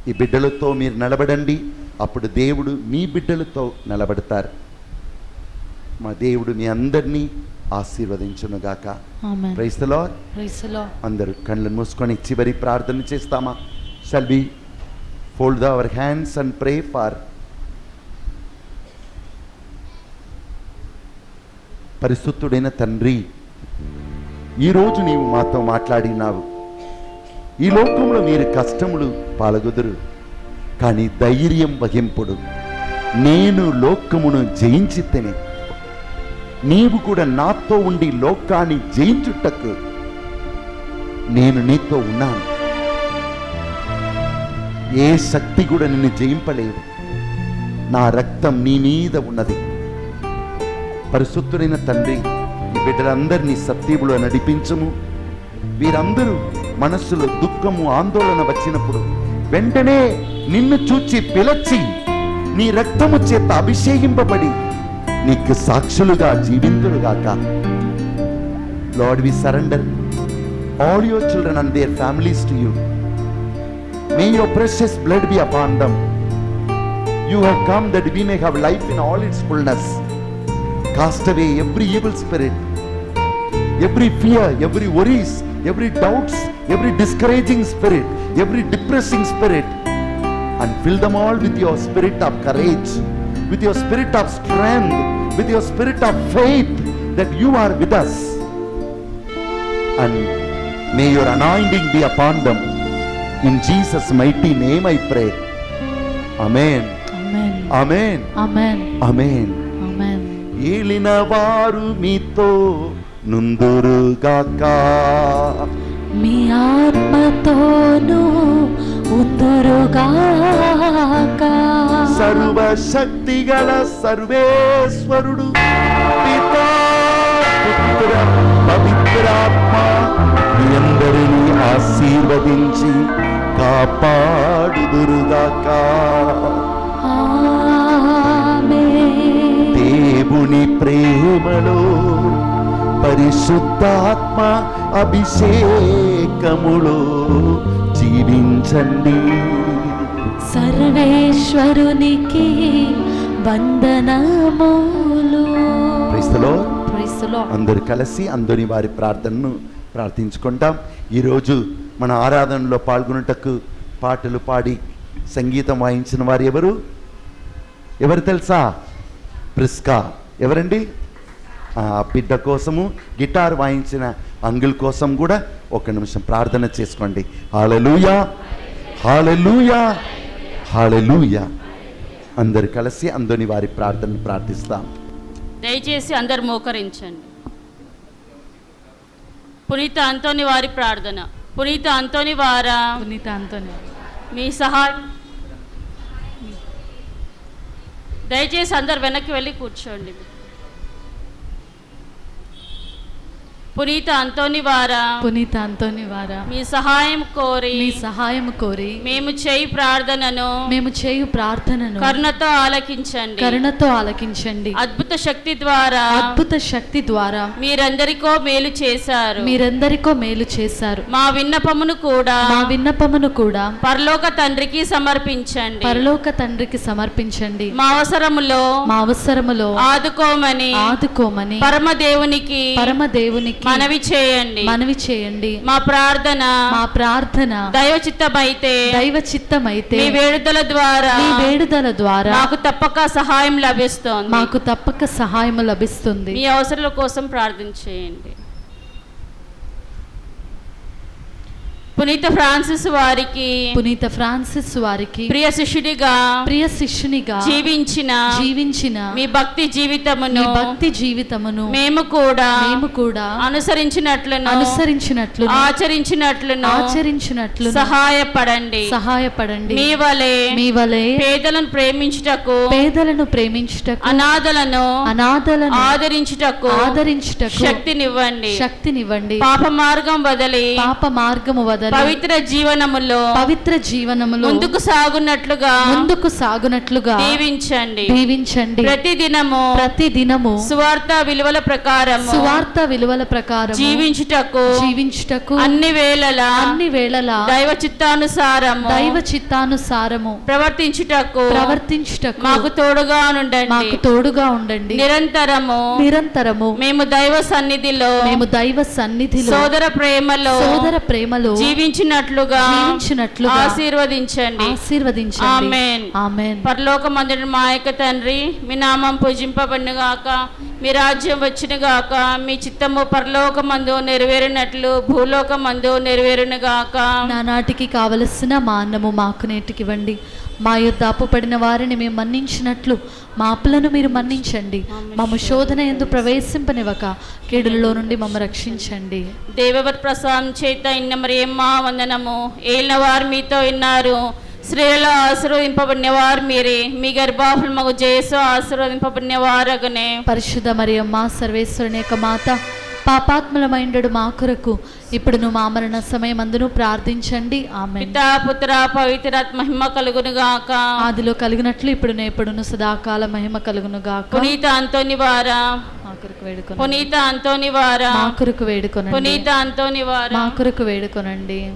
ఈ బిడ్డలతో మీరు నిలబడండి, అప్పుడు దేవుడు మీ బిడ్డలతో నిలబడతారు. మా దేవుడు మీ అందరినీ ఆశీర్వదించునుగాక. Amen. Praise the Lord. Praise the Lord. అందరూ కళ్ళను మూసుకొని చివరి ప్రార్థన చేస్తామా? Shall we fold our hands and pray for పరిశుద్ధుడైన తండ్రి, ఈరోజు నీవు మాతో మాట్లాడినావు. ఈ లోకంలో మీరు కష్టములు పాలగొదురు, కానీ ధైర్యం వహింపుడు. నేను లోకమును జయించితేనే, నీవు కూడా నాతో ఉండి లోకాన్ని జయించుటకు నేను నీతో ఉన్నాను. ఏ శక్తి కూడా నిన్ను జయింపలేదు. నా రక్తం నీ మీద ఉన్నది. పరిశుద్ధుడైన తండ్రి, ఈ బిడ్డలందరినీ సత్యములో నడిపించము. వీరందరూ మనస్సులో దుఃఖము ఆందోళన వచ్చినప్పుడు వెంటనే నిన్ను చూచి పిలచి నీ రక్తము చేత అభిషేకింపబడి నీకు సాక్షులుగా జీవింతులుగాక. Lord, we surrender all your children and their families to you. May your precious blood be upon them. You have come that we may have life in all its fullness. Cast away every evil spirit, every fear, every worries, every doubts, every discouraging spirit, every depressing spirit, and fill them all with your spirit of courage, with your spirit of strength, with your spirit of faith that you are with us. And may your anointing be upon them. In Jesus' mighty name I pray. Amen. Amen. Amen. Amen. Amen. ఆమేన్. ఏలిన వారు మీతో నుందురుగాక, మీ ఆత్మతోను ఉందురుగాక. సర్వశక్తి గల సర్వేశ్వరుడు పితా పుత్ర పవిత్రాత్మ మీ అందరినీ ఆశీర్వదించి కాపాడుదురుగాక. ఆమేన్. దేవుని ప్రేమలో పరిశుద్ధాత్మ అభిషేకములో జీవించండి. సర్వేశ్వరునికి వందనములు. Praise the Lord. Praise the Lord. అందరు కలిసి అందరి వారి ప్రార్థనను ప్రార్థించుకుంటాం. ఈరోజు మన ఆరాధనలో పాల్గొనుటకు పాటలు పాడి సంగీతం వాయించిన వారు ఎవరు తెలుసా? ప్రిస్కా. ఎవరండి? ఆ బిడ్డ కోసము గిటార్ వాయించిన అంగుల్ కోసం కూడా 1 నిమిషం ప్రార్థన చేసుకోండి. హల్లెలూయా, హల్లెలూయా, హల్లెలూయా. అందరు కలిసి అందరి వారి ప్రార్థనను ప్రార్థిస్తాం. దయచేసి అందరు మోకరించండి. పునీత అంతోని వారి ప్రార్థన. పునీత అంతోని వారా, పునీత అంతోని మీ సహాయం. దయచేసి అందరు వెనక్కి వెళ్ళి కూర్చోండి. పునీత అంతోని వారా, పునీత అంతోని వారా, మీ సహాయం కోరి మీ సహాయం కోరి మేము చేయు ప్రార్థనను కరుణతో ఆలకించండి. కరుణతో ఆలకించండి. అద్భుత శక్తి ద్వారా అద్భుత శక్తి ద్వారా మీరందరికో మేలు చేశారు. మీరందరికో మేలు చేశారు. మా విన్నపమును కూడా పరలోక తండ్రికి సమర్పించండి. పరలోక తండ్రికి సమర్పించండి. మా అవసరములో ఆదుకోమని పరమదేవునికి మనవి చేయండి. మనవి చేయండి. మా ప్రార్థన దైవ చిత్తమైతే మీ వేడుదల ద్వారా మాకు తప్పక సహాయం లభిస్తుంది. మీ అవసరాల కోసం ప్రార్థన చేయండి. పునీత ఫ్రాన్సిస్ వారికి ప్రియ శిష్యునిగా జీవించిన మీ భక్తి జీవితమును మేము కూడా అనుసరించినట్లు ఆచరించినట్లు సహాయపడండి. మీ వలె పేదలను ప్రేమించుటకు అనాథలను ఆదరించుటకు శక్తినివ్వండి. పాప మార్గం వదలి పవిత్ర జీవనములో ముందుకు సాగునట్లుగా దీవించండి. ప్రతిదినము సువార్త విలువల ప్రకారం జీవించుటకు అన్ని వేళలా దైవ చిత్తానుసారము ప్రవర్తించుటకు మాకు తోడుగా ఉండండి. నిరంతరము మేము దైవ సన్నిధిలో సోదర ప్రేమలో జీవించినట్లుగా ఆశీర్వదించండి. ఆమేన్. పరలోకమందున మా యొక్క తండ్రి, మీ నామం పూజింపబడునుగాక, మీ రాజ్యం వచ్చునుగాక, మీ చిత్తము పరలోకమందు నెరవేరినట్లు భూలోకమందు నెరవేరునుగాక. నానాటికి కావలసిన మా అన్నము మాకు నేటికివ్వండి. మా యొద్ద అప్పుపడిన వారిని మేము మన్నించినట్లు మా అప్పులను మీరు మన్నించండి. మమ్ము శోధన యందు ప్రవేశింపనివ్వక కీడులలో నుండి మమ్మ రక్షించండి. దేవవర్ ప్రసాదం చేత ఇన్న మరియమ్మ వందనము. ఏలిన వారు మీతో ఉన్నారు, స్త్రీలలో ఆశీర్వదింపబడిన వారు మీరే, మీ గర్భఫలమగు యేసు ఆశీర్వదింపబడిన వారగునే. పరిశుద్ధ మరియమ్మ సర్వేశ్వరుని యొక్క మాత, పాపాత్ములమైండు మా కొరకు ఇప్పుడును మా మరణ సమయమందును ప్రార్థించండి. ఆమేన్. పితా పుత్ర పవిత్రాత్మ మహిమ కలుగునుగాక. ఆదిలో కలిగినట్లు ఇప్పుడును ఎప్పుడును సదాకాల మహిమ కలుగునుగాక. పునీత అంతోని వారా మా కొరకు వేడుకొనండి. పునీత అంతోని వారా మా కొరకు వేడుకొనండి. పునీత అంతోని వారా మా కొరకు వేడుకొనండి.